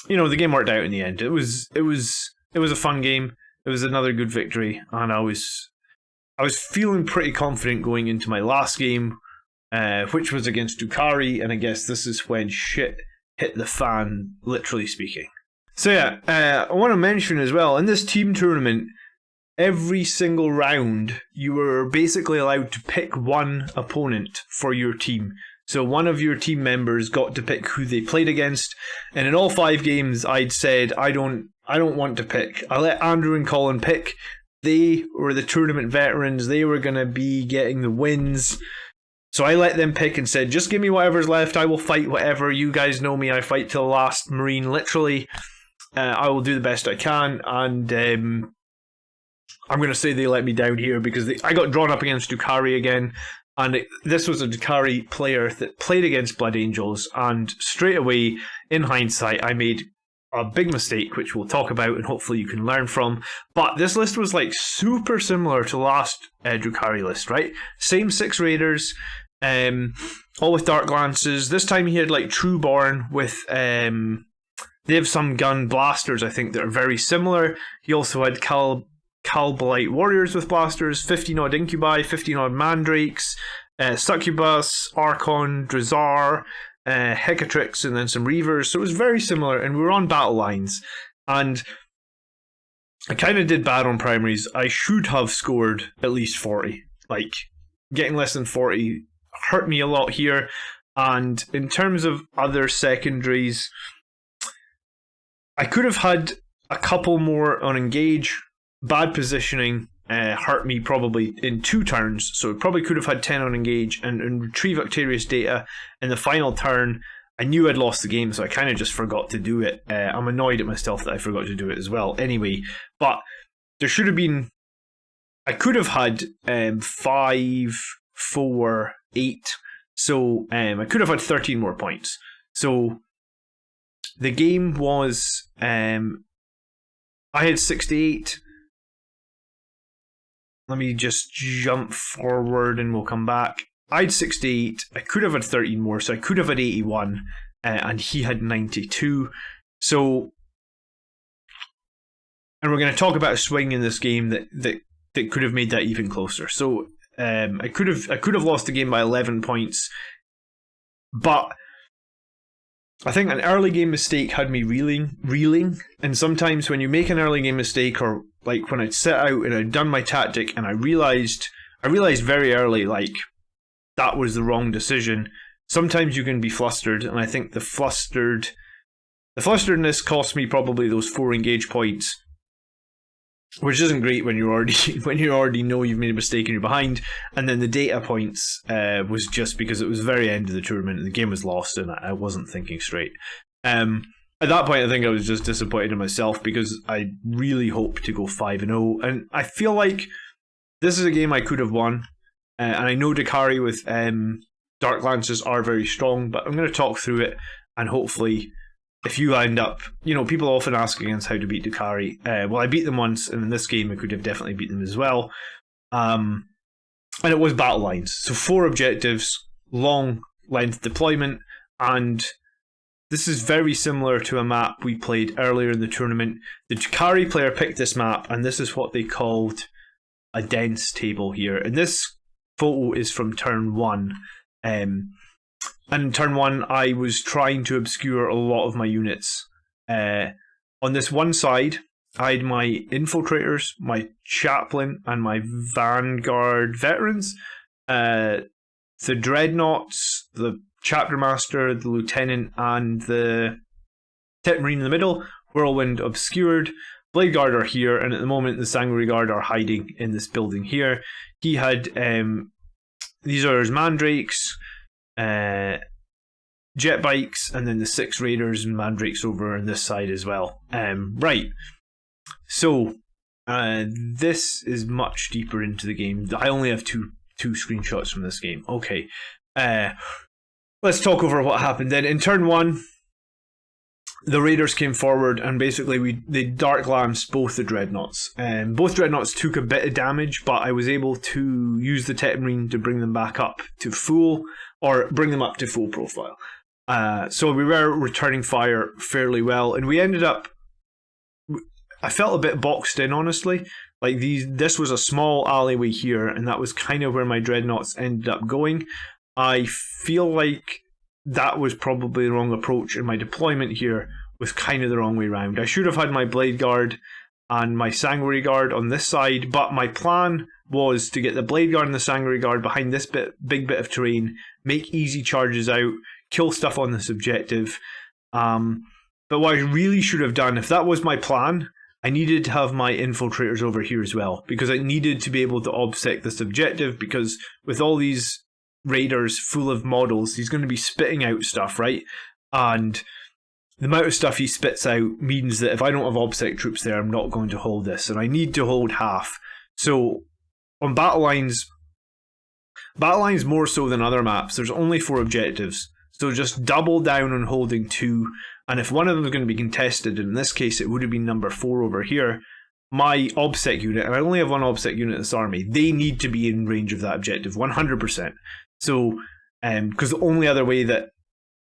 the game worked out in the end. It was a fun game. It was another good victory, and I was feeling pretty confident going into my last game, which was against Drukari, and I guess this is when shit hit the fan, literally speaking. So I want to mention as well, in this team tournament, every single round, you were basically allowed to pick one opponent for your team. So one of your team members got to pick who they played against, and in all 5 games, I'd said, I don't want to pick. I let Andrew and Colin pick. They were the tournament veterans. They were going to be getting the wins. So I let them pick and said, just give me whatever's left. I will fight whatever. You guys know me. I fight till the last Marine, literally. I will do the best I can. And I'm going to say they let me down here, because I got drawn up against Drukari again. And this was a Drukari player that played against Blood Angels. And straight away, in hindsight, I made a big mistake, which we'll talk about and hopefully you can learn from. But this list was like super similar to last Drukari list, right? Same 6 raiders, all with dark lances. This time he had like Trueborn with they have some gun blasters, I think, that are very similar. He also had Calbolite warriors with blasters, 15 odd incubi, 15 odd mandrakes, succubus, archon, drazar, Hecatrix, and then some reavers. So it was very similar, and we were on battle lines. And I kind of did bad on primaries. I should have scored at least 40. Like, getting less than 40 hurt me a lot here. And in terms of other secondaries, I could have had a couple more on engage. Bad positioning hurt me probably in 2 turns, so it probably could have had 10 on engage and retrieve Octarius data in the final turn. I knew I'd lost the game, so I kind of just forgot to do it. I'm annoyed at myself that I forgot to do it as well. Anyway, but there should have been... I could have had 5, 4, 8, so I could have had 13 more points. So the game was... I had 68. Let me just jump forward and we'll come back. I had 68. I could have had 13 more, so I could have had 81. And he had 92. So, and we're going to talk about a swing in this game that could have made that even closer. So I could have lost the game by 11 points, but I think an early game mistake had me reeling. And sometimes when you make an early game mistake, or like when I'd set out and I'd done my tactic and I realized very early, like, that was the wrong decision, sometimes you can be flustered. And I think the flusteredness cost me probably those 4 engage points, which isn't great when you already know you've made a mistake and you're behind. And then the data points was just because it was the very end of the tournament and the game was lost and I wasn't thinking straight. At that point, I think I was just disappointed in myself because I really hoped to go 5-0, and I feel like this is a game I could have won. And I know Drukari with Dark Lances are very strong, but I'm going to talk through it, and hopefully, if you end up, people often ask against how to beat Drukari. Well, I beat them once, and in this game I could have definitely beat them as well. And it was battle lines. So 4 objectives, long length deployment, and this is very similar to a map we played earlier in the tournament. The Drukari player picked this map, and this is what they called a dense table here. And this photo is from turn 1. And in turn 1, I was trying to obscure a lot of my units. On this one side, I had my infiltrators, my chaplain, and my vanguard veterans. The dreadnoughts, the chapter master, the lieutenant, and the tech marine in the middle. Whirlwind obscured. Blade Guard are here, and at the moment the Sanguinary Guard are hiding in this building here. He had these are his mandrakes, jet bikes, and then the 6 raiders and mandrakes over on this side as well. Right. So this is much deeper into the game. I only have two screenshots from this game. Okay. Let's talk over what happened then. In turn 1, the raiders came forward and basically they dark lanced both the dreadnoughts. Both dreadnoughts took a bit of damage, but I was able to use the tech marine to bring them back up to full, or bring them up to full profile. So we were returning fire fairly well, and we ended up, I felt a bit boxed in, honestly. Like this was a small alleyway here, and that was kind of where my dreadnoughts ended up going. I feel like that was probably the wrong approach, and my deployment here was kind of the wrong way around. I should have had my Blade Guard and my Sanguinary Guard on this side, but my plan was to get the Blade Guard and the Sanguinary Guard behind this big bit of terrain, make easy charges out, kill stuff on this objective. But what I really should have done, if that was my plan, I needed to have my infiltrators over here as well, because I needed to be able to obsec this objective, because with all these raiders full of models, he's going to be spitting out stuff, right? And the amount of stuff he spits out means that if I don't have obsec troops there, I'm not going to hold this, and I need to hold half. So on battle lines more so than other maps, there's only 4 objectives, so just double down on holding 2, and if one of them is going to be contested, in this case it would have been number 4 over here, my OBSEC unit, and I only have one OBSEC unit in this army, they need to be in range of that objective 100%. So, because the only way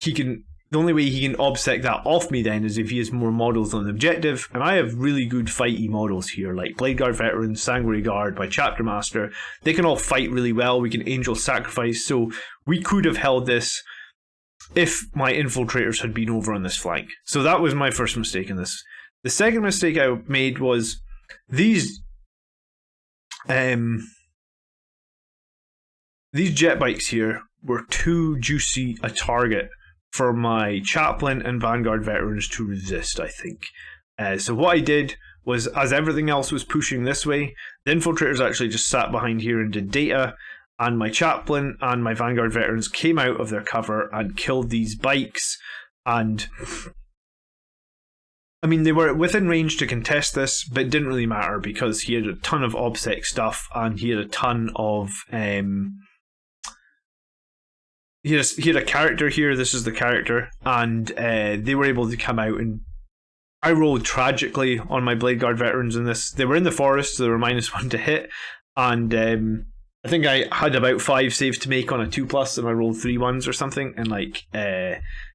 he can OBSEC that off me then is if he has more models on the objective, and I have really good fighty models here, like Blade Guard veterans, Sanguinary Guard, my chapter master. They can all fight really well. We can angel sacrifice, so we could have held this if my infiltrators had been over on this flank. So that was my first mistake in this. The second mistake I made was these jet bikes here were too juicy a target for my chaplain and vanguard veterans to resist, I think. So what I did was, as everything else was pushing this way, the infiltrators actually just sat behind here and did data, and my chaplain and my vanguard veterans came out of their cover and killed these bikes. And I mean, they were within range to contest this, but it didn't really matter because he had a ton of OBSEC stuff, and he had a ton of he had a character here. This is the character, and they were able to come out, and I rolled tragically on my Blade Guard veterans in this. They were in the forest, so they were -1 to hit, and I think I had about 5 saves to make on a 2+, and I rolled 3 1s or something, and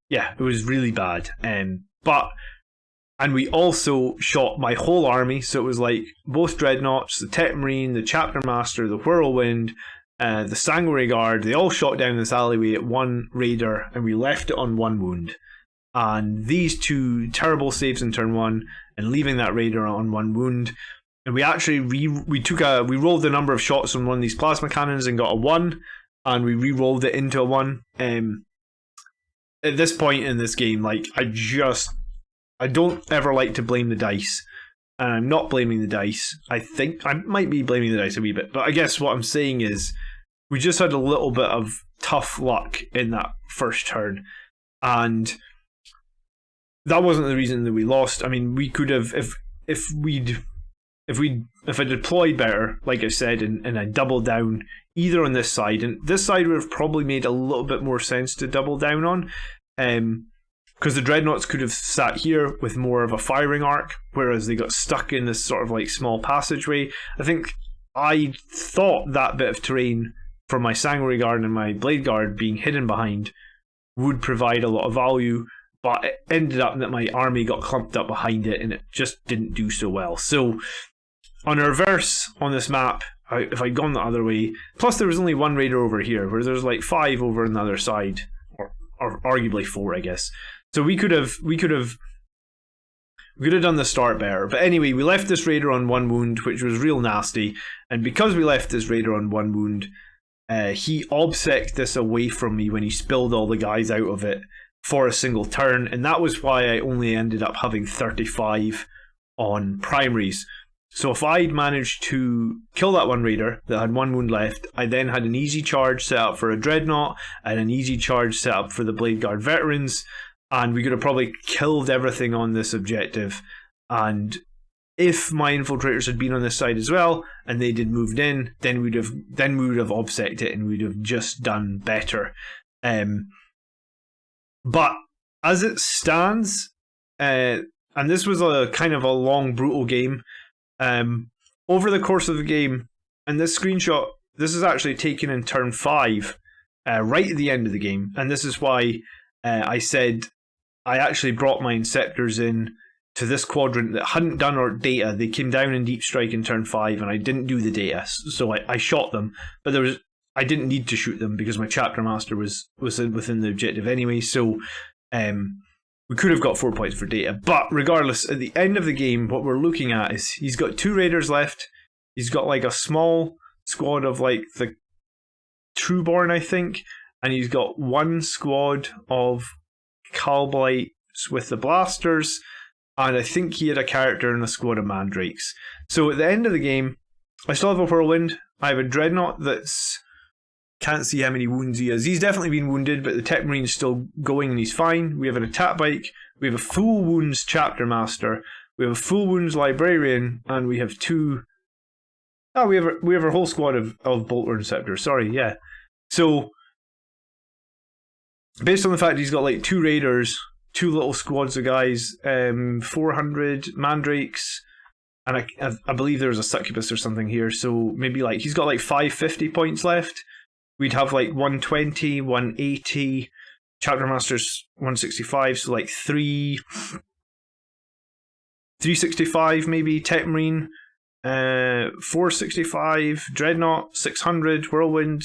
yeah, it was really bad. And we also shot my whole army, so it was like both dreadnoughts, the tech marine, the chapter master, the whirlwind, the Sanguinary Guard, they all shot down this alleyway at 1 raider, and we left it on 1 wound. And these 2 terrible saves in turn 1, and leaving that raider on 1 wound. And we actually we rolled the number of shots on one of these plasma cannons and got a 1, and we re-rolled it into a 1. At this point in this game, like, I don't ever like to blame the dice. And I'm not blaming the dice. I think I might be blaming the dice a wee bit, but I guess what I'm saying is we just had a little bit of tough luck in that first turn, and that wasn't the reason that we lost. I mean, we could have, if I deployed better, like I said, and I doubled down either on this side, and this side would have probably made a little bit more sense to double down on, because the dreadnoughts could have sat here with more of a firing arc, whereas they got stuck in this sort of like small passageway. I thought that bit of terrain for my Sanguinary Guard and my Blade Guard being hidden behind would provide a lot of value, but it ended up that my army got clumped up behind it and it just didn't do so well. So on a reverse on this map, if I'd gone the other way, plus there was only one raider over here, where there's like 5 over on the other side, or arguably 4, I guess. So we could have done the start better. But anyway, we left this raider on 1 wound, which was real nasty. And because we left this raider on 1 wound, he obsec'd this away from me when he spilled all the guys out of it for a single turn. And that was why I only ended up having 35 on primaries. So if I'd managed to kill that 1 raider that had 1 wound left, I then had an easy charge set up for a dreadnought and an easy charge set up for the Blade Guard veterans, and we could have probably killed everything on this objective. And if my infiltrators had been on this side as well, and they did moved in, then we would have obsec'd it and we'd have just done better. But as it stands, and this was a kind of a long, brutal game. Over the course of the game, and this screenshot, this is actually taken in turn 5, right at the end of the game, and this is why I said I actually brought my Inceptors in to this quadrant that hadn't done our data. They came down in Deep Strike in turn 5, and I didn't do the data, so I shot them, but I didn't need to shoot them because my Chapter Master was within the objective anyway, so we could have got 4 points for data. But regardless, at the end of the game, what we're looking at is he's got 2 raiders left. He's got like a small squad of like the Trueborn, I think. And he's got 1 squad of Calblights with the blasters. And I think he had a character in a squad of Mandrakes. So at the end of the game, I still have a Whirlwind. I have a Dreadnought that's... Can't see how many wounds he has. He's definitely been wounded, but the Tech Marine's still going and he's fine. We have an attack bike. We have a full wounds Chapter Master. We have a full wounds Librarian, and we have 2. Oh, we have a whole squad of Bolter Inceptors. Sorry, yeah. So based on the fact he's got like 2 raiders, 2 little squads of guys, 400 Mandrakes, and I believe there's a Succubus or something here. So maybe like he's got like 550 points left. We'd have like 120, 180, Chapter Master's 165, so like 365 maybe, Tech Marine, 465, Dreadnought, 600, Whirlwind,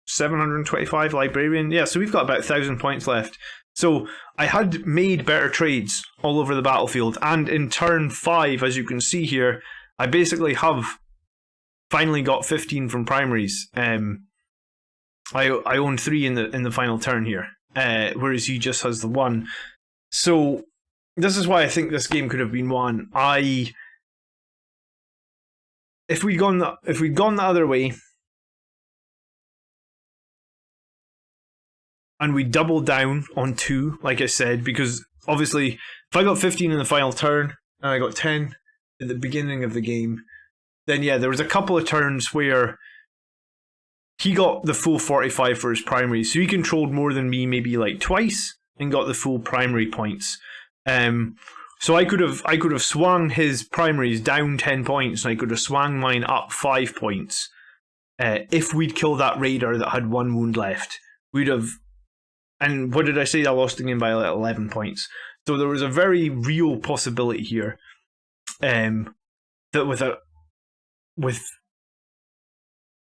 725, Librarian. Yeah, so we've got about 1,000 points left. So I had made better trades all over the battlefield, and in turn 5, as you can see here, I basically have finally got 15 from primaries. I own 3 in the final turn here, whereas he just has the 1. So this is why I think this game could have been won. If we'd gone the other way, and we doubled down on 2, like I said, because obviously if I got 15 in the final turn and I got 10 at the beginning of the game, then yeah, there was a couple of turns where he got the full 45 for his primary, so he controlled more than me maybe like twice and got the full primary points. So I could have swung his primaries down 10 points, and I could have swung mine up 5 points. If we'd killed that raider that had 1 wound left, we'd have. And what did I say? I lost the game by like 11 points. So there was a very real possibility here, that with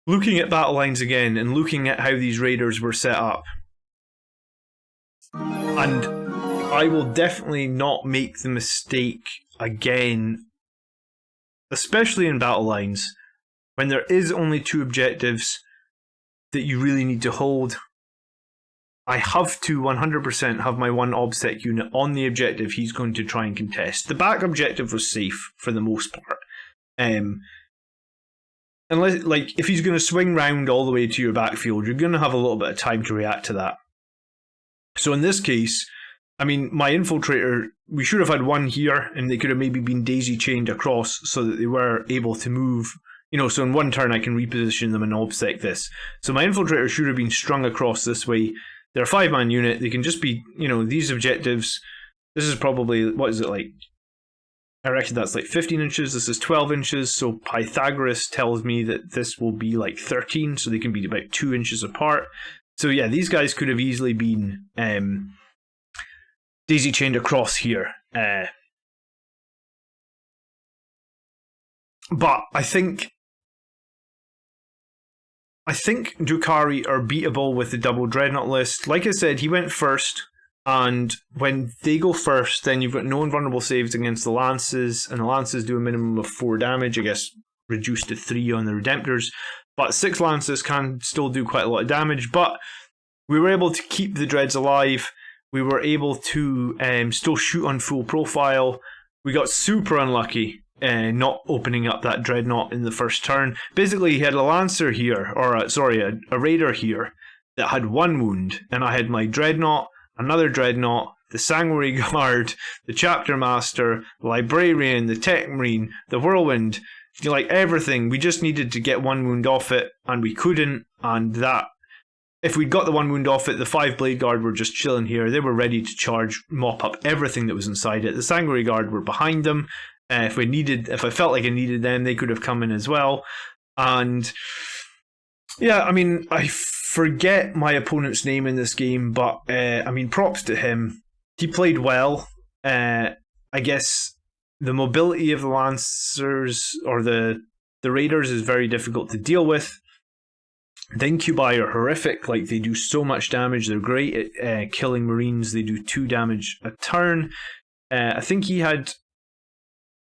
looking at battle lines again and looking at how these raiders were set up, and I will definitely not make the mistake again, especially in battle lines, when there is only 2 objectives that you really need to hold. I have to 100% have my 1 obsec unit on the objective he's going to try and contest. The back objective was safe for the most part. Unless, like, if he's going to swing round all the way to your backfield, you're going to have a little bit of time to react to that. So in this case, I mean, my infiltrator, we should have had 1 here, and they could have maybe been daisy-chained across so that they were able to move. You know, so in 1 turn I can reposition them and obsec this. So my infiltrator should have been strung across this way. They're a 5-man unit. They can just be, you know, these objectives. This is probably, what is it like? I reckon that's like 15 inches. This is 12 inches. So Pythagoras tells me that this will be like 13. So they can be about 2 inches apart. So yeah, these guys could have easily been daisy chained across here. But I think Drukari are beatable with the double Dreadnought list. Like I said, he went first, and when they go first, then you've got no invulnerable saves against the Lances, and the Lances do a minimum of 4 damage, I guess reduced to 3 on the Redemptors. But 6 Lances can still do quite a lot of damage, but we were able to keep the Dreads alive. We were able to still shoot on full profile. We got super unlucky not opening up that Dreadnought in the first turn. Basically, he had a Lancer here, or a Raider here, that had 1 wound, and I had my Dreadnought, another Dreadnought, the Sanguinary Guard, the Chapter Master, the Librarian, the Tech Marine, the Whirlwind, like everything. We just needed to get 1 wound off it, and we couldn't, and that... If we got the 1 wound off it, the 5 Blade Guard were just chilling here. They were ready to charge, mop up everything that was inside it. The Sanguinary Guard were behind them. If I felt like I needed them, they could have come in as well. And yeah, I mean, I forget my opponent's name in this game, but I mean, props to him. He played well. I guess the mobility of the Lancers or the Raiders is very difficult to deal with. The Incubi are horrific. Like, they do so much damage. They're great at killing Marines. They do 2 damage a turn. I think he had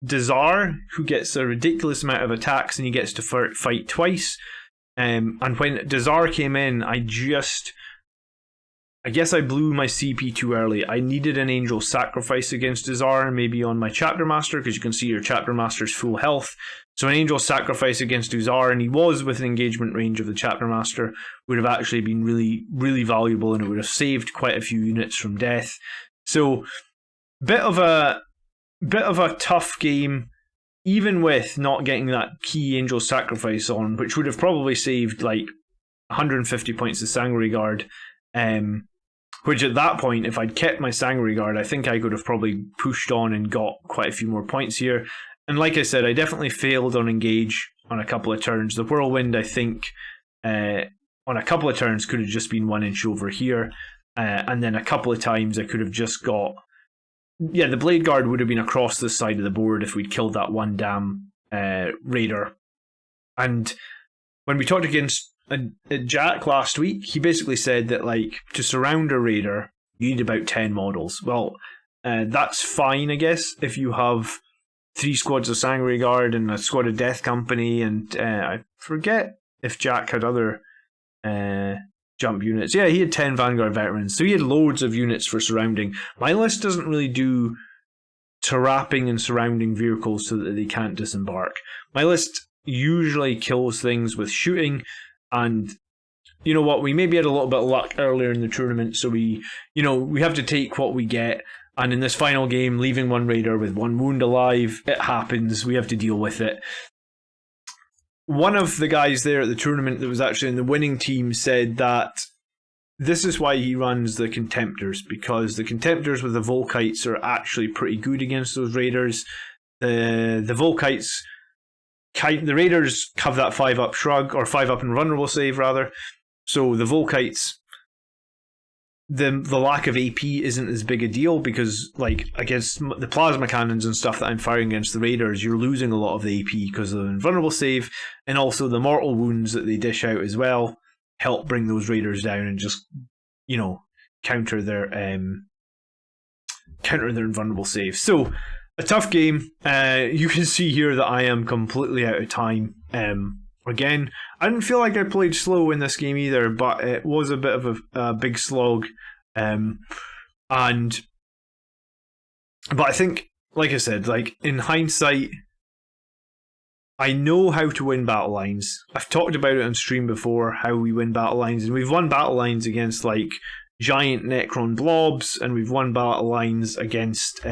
Dazar, who gets a ridiculous amount of attacks, and he gets to fight twice. And when Dazar came in, I guess I blew my CP too early. I needed an Angel Sacrifice against Dazar, maybe on my Chapter Master, because you can see your Chapter Master's full health. So an Angel Sacrifice against Dazar, and he was within engagement range of the Chapter Master, would have actually been really, really valuable, and it would have saved quite a few units from death. So, bit of a tough game, even with not getting that key Angel Sacrifice on, which would have probably saved like 150 points of Sanguinary Guard. Which at that point, if I'd kept my Sanguinary Guard, I think I could have probably pushed on and got quite a few more points here. And like I said, I definitely failed on Engage on a couple of turns. The Whirlwind, I think, on a couple of turns could have just been 1 inch over here. And then a couple of times I could have just got... Yeah, the Blade Guard would have been across the side of the board if we'd killed that one damn Raider. And when we talked against Jack last week, he basically said that, like, to surround a Raider, you need about 10 models. Well, that's fine, I guess, if you have 3 squads of Sanguinary Guard and a squad of Death Company, and I forget if Jack had other jump units. Yeah, he had 10 Vanguard Veterans, so he had loads of units for surrounding. My list doesn't really do trapping and surrounding vehicles so that they can't disembark. My list usually kills things with shooting, and you know what, we maybe had a little bit of luck earlier in the tournament, so we have to take what we get. And in this final game, leaving 1 Raider with 1 wound alive, it happens, we have to deal with it. One of the guys there at the tournament that was actually in the winning team said that this is why he runs the Contemptors, because the Contemptors with the Volkites are actually pretty good against those Raiders. The Volkites, the Raiders have that 5-up shrug, or 5-up invulnerable save rather. So the Volkites, the lack of AP isn't as big a deal, because like against the plasma cannons and stuff that I'm firing against the Raiders, you're losing a lot of the AP because of the invulnerable save, and also the mortal wounds that they dish out as well help bring those Raiders down and just, counter their invulnerable save. So a tough game. You can see here that I am completely out of time. Again, I didn't feel like I played slow in this game either, but it was a bit of a big slog. But I think, like I said, like in hindsight, I know how to win battle lines. I've talked about it on stream before, how we win battle lines, and we've won battle lines against like giant Necron blobs, and we've won battle lines against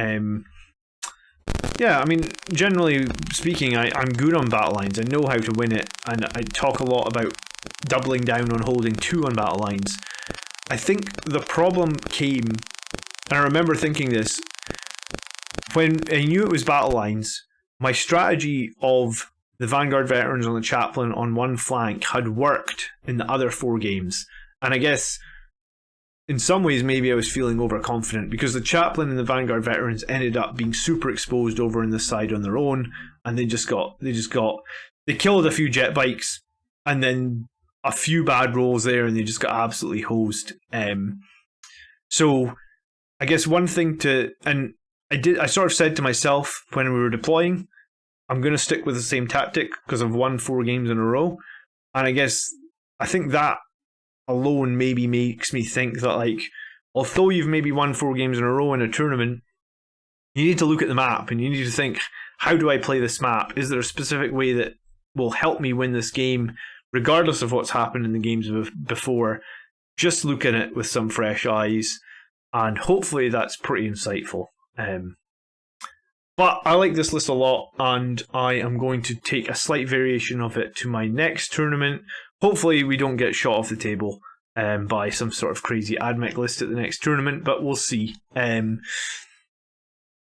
yeah, I mean, generally speaking, I'm good on battle lines. I know how to win it, and I talk a lot about doubling down on holding 2 on battle lines. I think the problem came, and I remember thinking this, when I knew it was battle lines, my strategy of the Vanguard Veterans on the Chaplain on one flank had worked in the other 4 games. And I guess in some ways, maybe I was feeling overconfident because the chaplain and the Vanguard veterans ended up being super exposed over in this side on their own, and they killed a few jet bikes, and then a few bad rolls there, and they just got absolutely hosed. So I guess one thing I sort of said to myself when we were deploying, I'm going to stick with the same tactic because I've won 4 games in a row, and I think that alone maybe makes me think that, like, although you've maybe won 4 games in a row in a tournament, you need to look at the map and you need to think, how do I play this map? Is there a specific way that will help me win this game, regardless of what's happened in the games before? Just look at it with some fresh eyes, and hopefully that's pretty insightful. But I like this list a lot, and I am going to take a slight variation of it to my next tournament. Hopefully we don't get shot off the table by some sort of crazy Ad Mech list at the next tournament, but we'll see.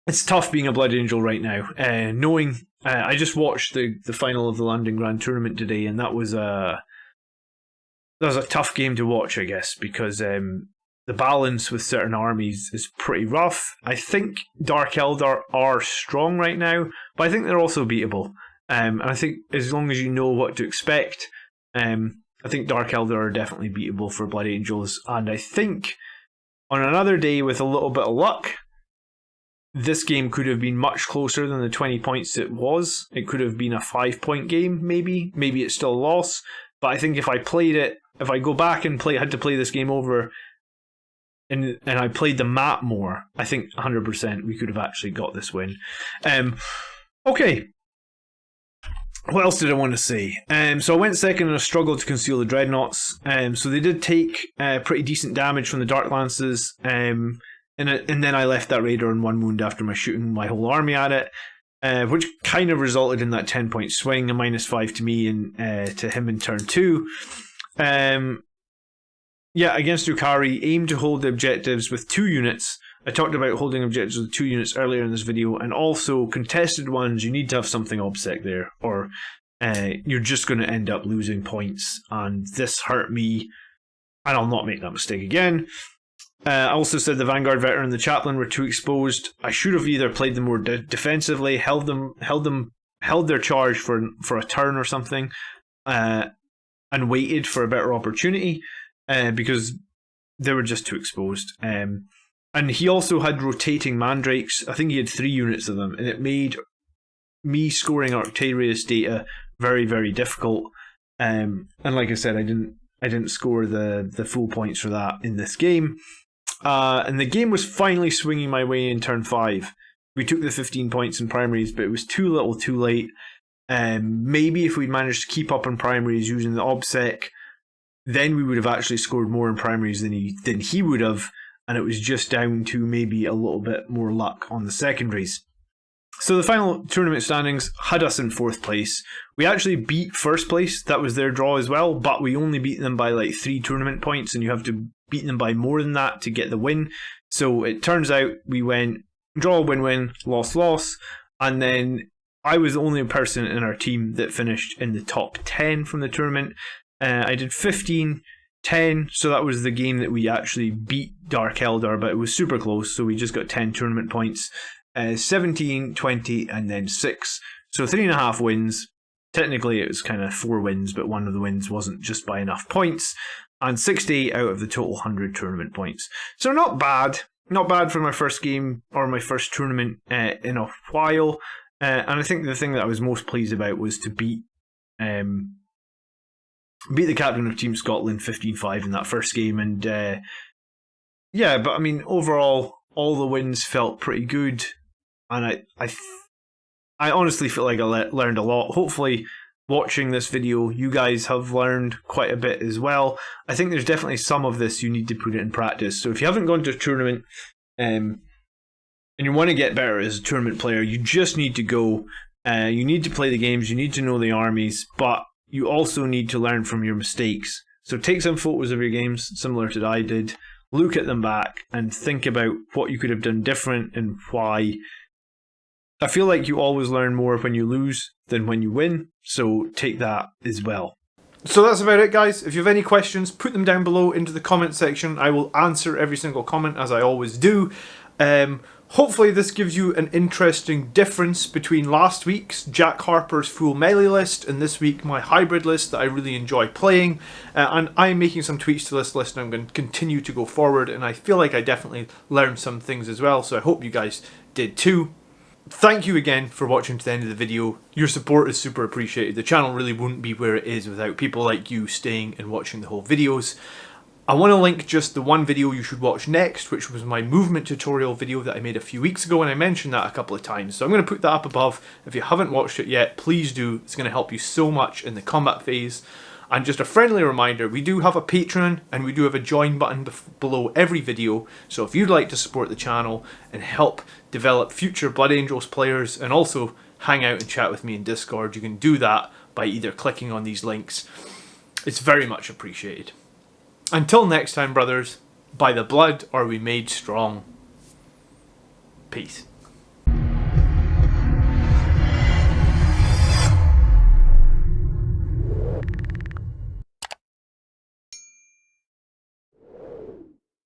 It's tough being a Blood Angel right now. Knowing I just watched the final of the London Grand Tournament today, and that was a tough game to watch, I guess, because the balance with certain armies is pretty rough. I think Dark Eldar are strong right now, but I think they're also beatable. And I think as long as you know what to expect, I think Dark Eldar are definitely beatable for Blood Angels. And I think on another day with a little bit of luck, this game could have been much closer than the 20 points it was. It could have been a 5-point game, maybe. Maybe it's still a loss. But I think if I go back and had to play this game over, and I played the map more, I think 100% we could have actually got this win. Okay. What else did I want to say? So I went second in a struggle to conceal the Dreadnoughts. So they did take pretty decent damage from the Dark Lances. And then I left that Raider on 1 wound after shooting my whole army at it, which kind of resulted in that 10-point swing, a -5 to me and to him in turn 2. Against Drukari, aim to hold the objectives with 2 units. I talked about holding objectives with 2 units earlier in this video, and also contested ones, you need to have something OBSEC there, or you're just going to end up losing points, and this hurt me, and I'll not make that mistake again. I also said the Vanguard Veteran and the Chaplain were too exposed. I should have either played them more defensively, held their charge for a turn or something, and waited for a better opportunity, because they were just too exposed. And he also had rotating mandrakes. I think he had 3 units of them, and it made me scoring Arctarius data very, very difficult. And like I said, I didn't score the full points for that in this game. And the game was finally swinging my way in turn 5. We took the 15 points in primaries, but it was too little, too late. Maybe if we'd managed to keep up in primaries using the OBSEC, then we would have actually scored more in primaries than he would have. And it was just down to maybe a little bit more luck on the secondaries. So the final tournament standings had us in 4th place. We actually beat 1st place. That was their draw as well, but we only beat them by like 3 tournament points, and you have to beat them by more than that to get the win. So it turns out we went draw, win-win, loss, and then I was the only person in our team that finished in the top 10 from the tournament. I did 15-10, so that was the game that we actually beat Dark Eldar, but it was super close, so we just got 10 tournament points. 17, 20, and then 6. So 3.5 wins. Technically it was kind of 4 wins, but one of the wins wasn't just by enough points. And 68 out of the total 100 tournament points. So not bad. Not bad for my first game, or my first tournament in a while. And I think the thing that I was most pleased about was to beat the captain of Team Scotland 15-5 in that first game. And but I mean, overall, all the wins felt pretty good. And I honestly feel like I learned a lot. Hopefully, watching this video, you guys have learned quite a bit as well. I think there's definitely some of this you need to put it in practice. So if you haven't gone to a tournament and you want to get better as a tournament player, you just need to go. You need to play the games, you need to know the armies, but you also need to learn from your mistakes. So take some photos of your games, similar to what I did. Look at them back and think about what you could have done different and why. I feel like you always learn more when you lose than when you win, so take that as well. So that's about it, guys. If you have any questions, put them down below into the comment section. I will answer every single comment, as I always do. Hopefully this gives you an interesting difference between last week's Jack Harper's full melee list and this week my hybrid list that I really enjoy playing. And I'm making some tweaks to this list and I'm going to continue to go forward, and I feel like I definitely learned some things as well, so I hope you guys did too. Thank you again for watching to the end of the video. Your support is super appreciated. The channel really wouldn't be where it is without people like you staying and watching the whole videos. I want to link just the one video you should watch next, which was my movement tutorial video that I made a few weeks ago, and I mentioned that a couple of times. So I'm going to put that up above. If you haven't watched it yet, please do. It's going to help you so much in the combat phase. And just a friendly reminder, we do have a Patreon and we do have a join button below every video. So if you'd like to support the channel and help develop future Blood Angels players and also hang out and chat with me in Discord, you can do that by either clicking on these links. It's very much appreciated. Until next time, brothers, by the blood are we made strong. Peace.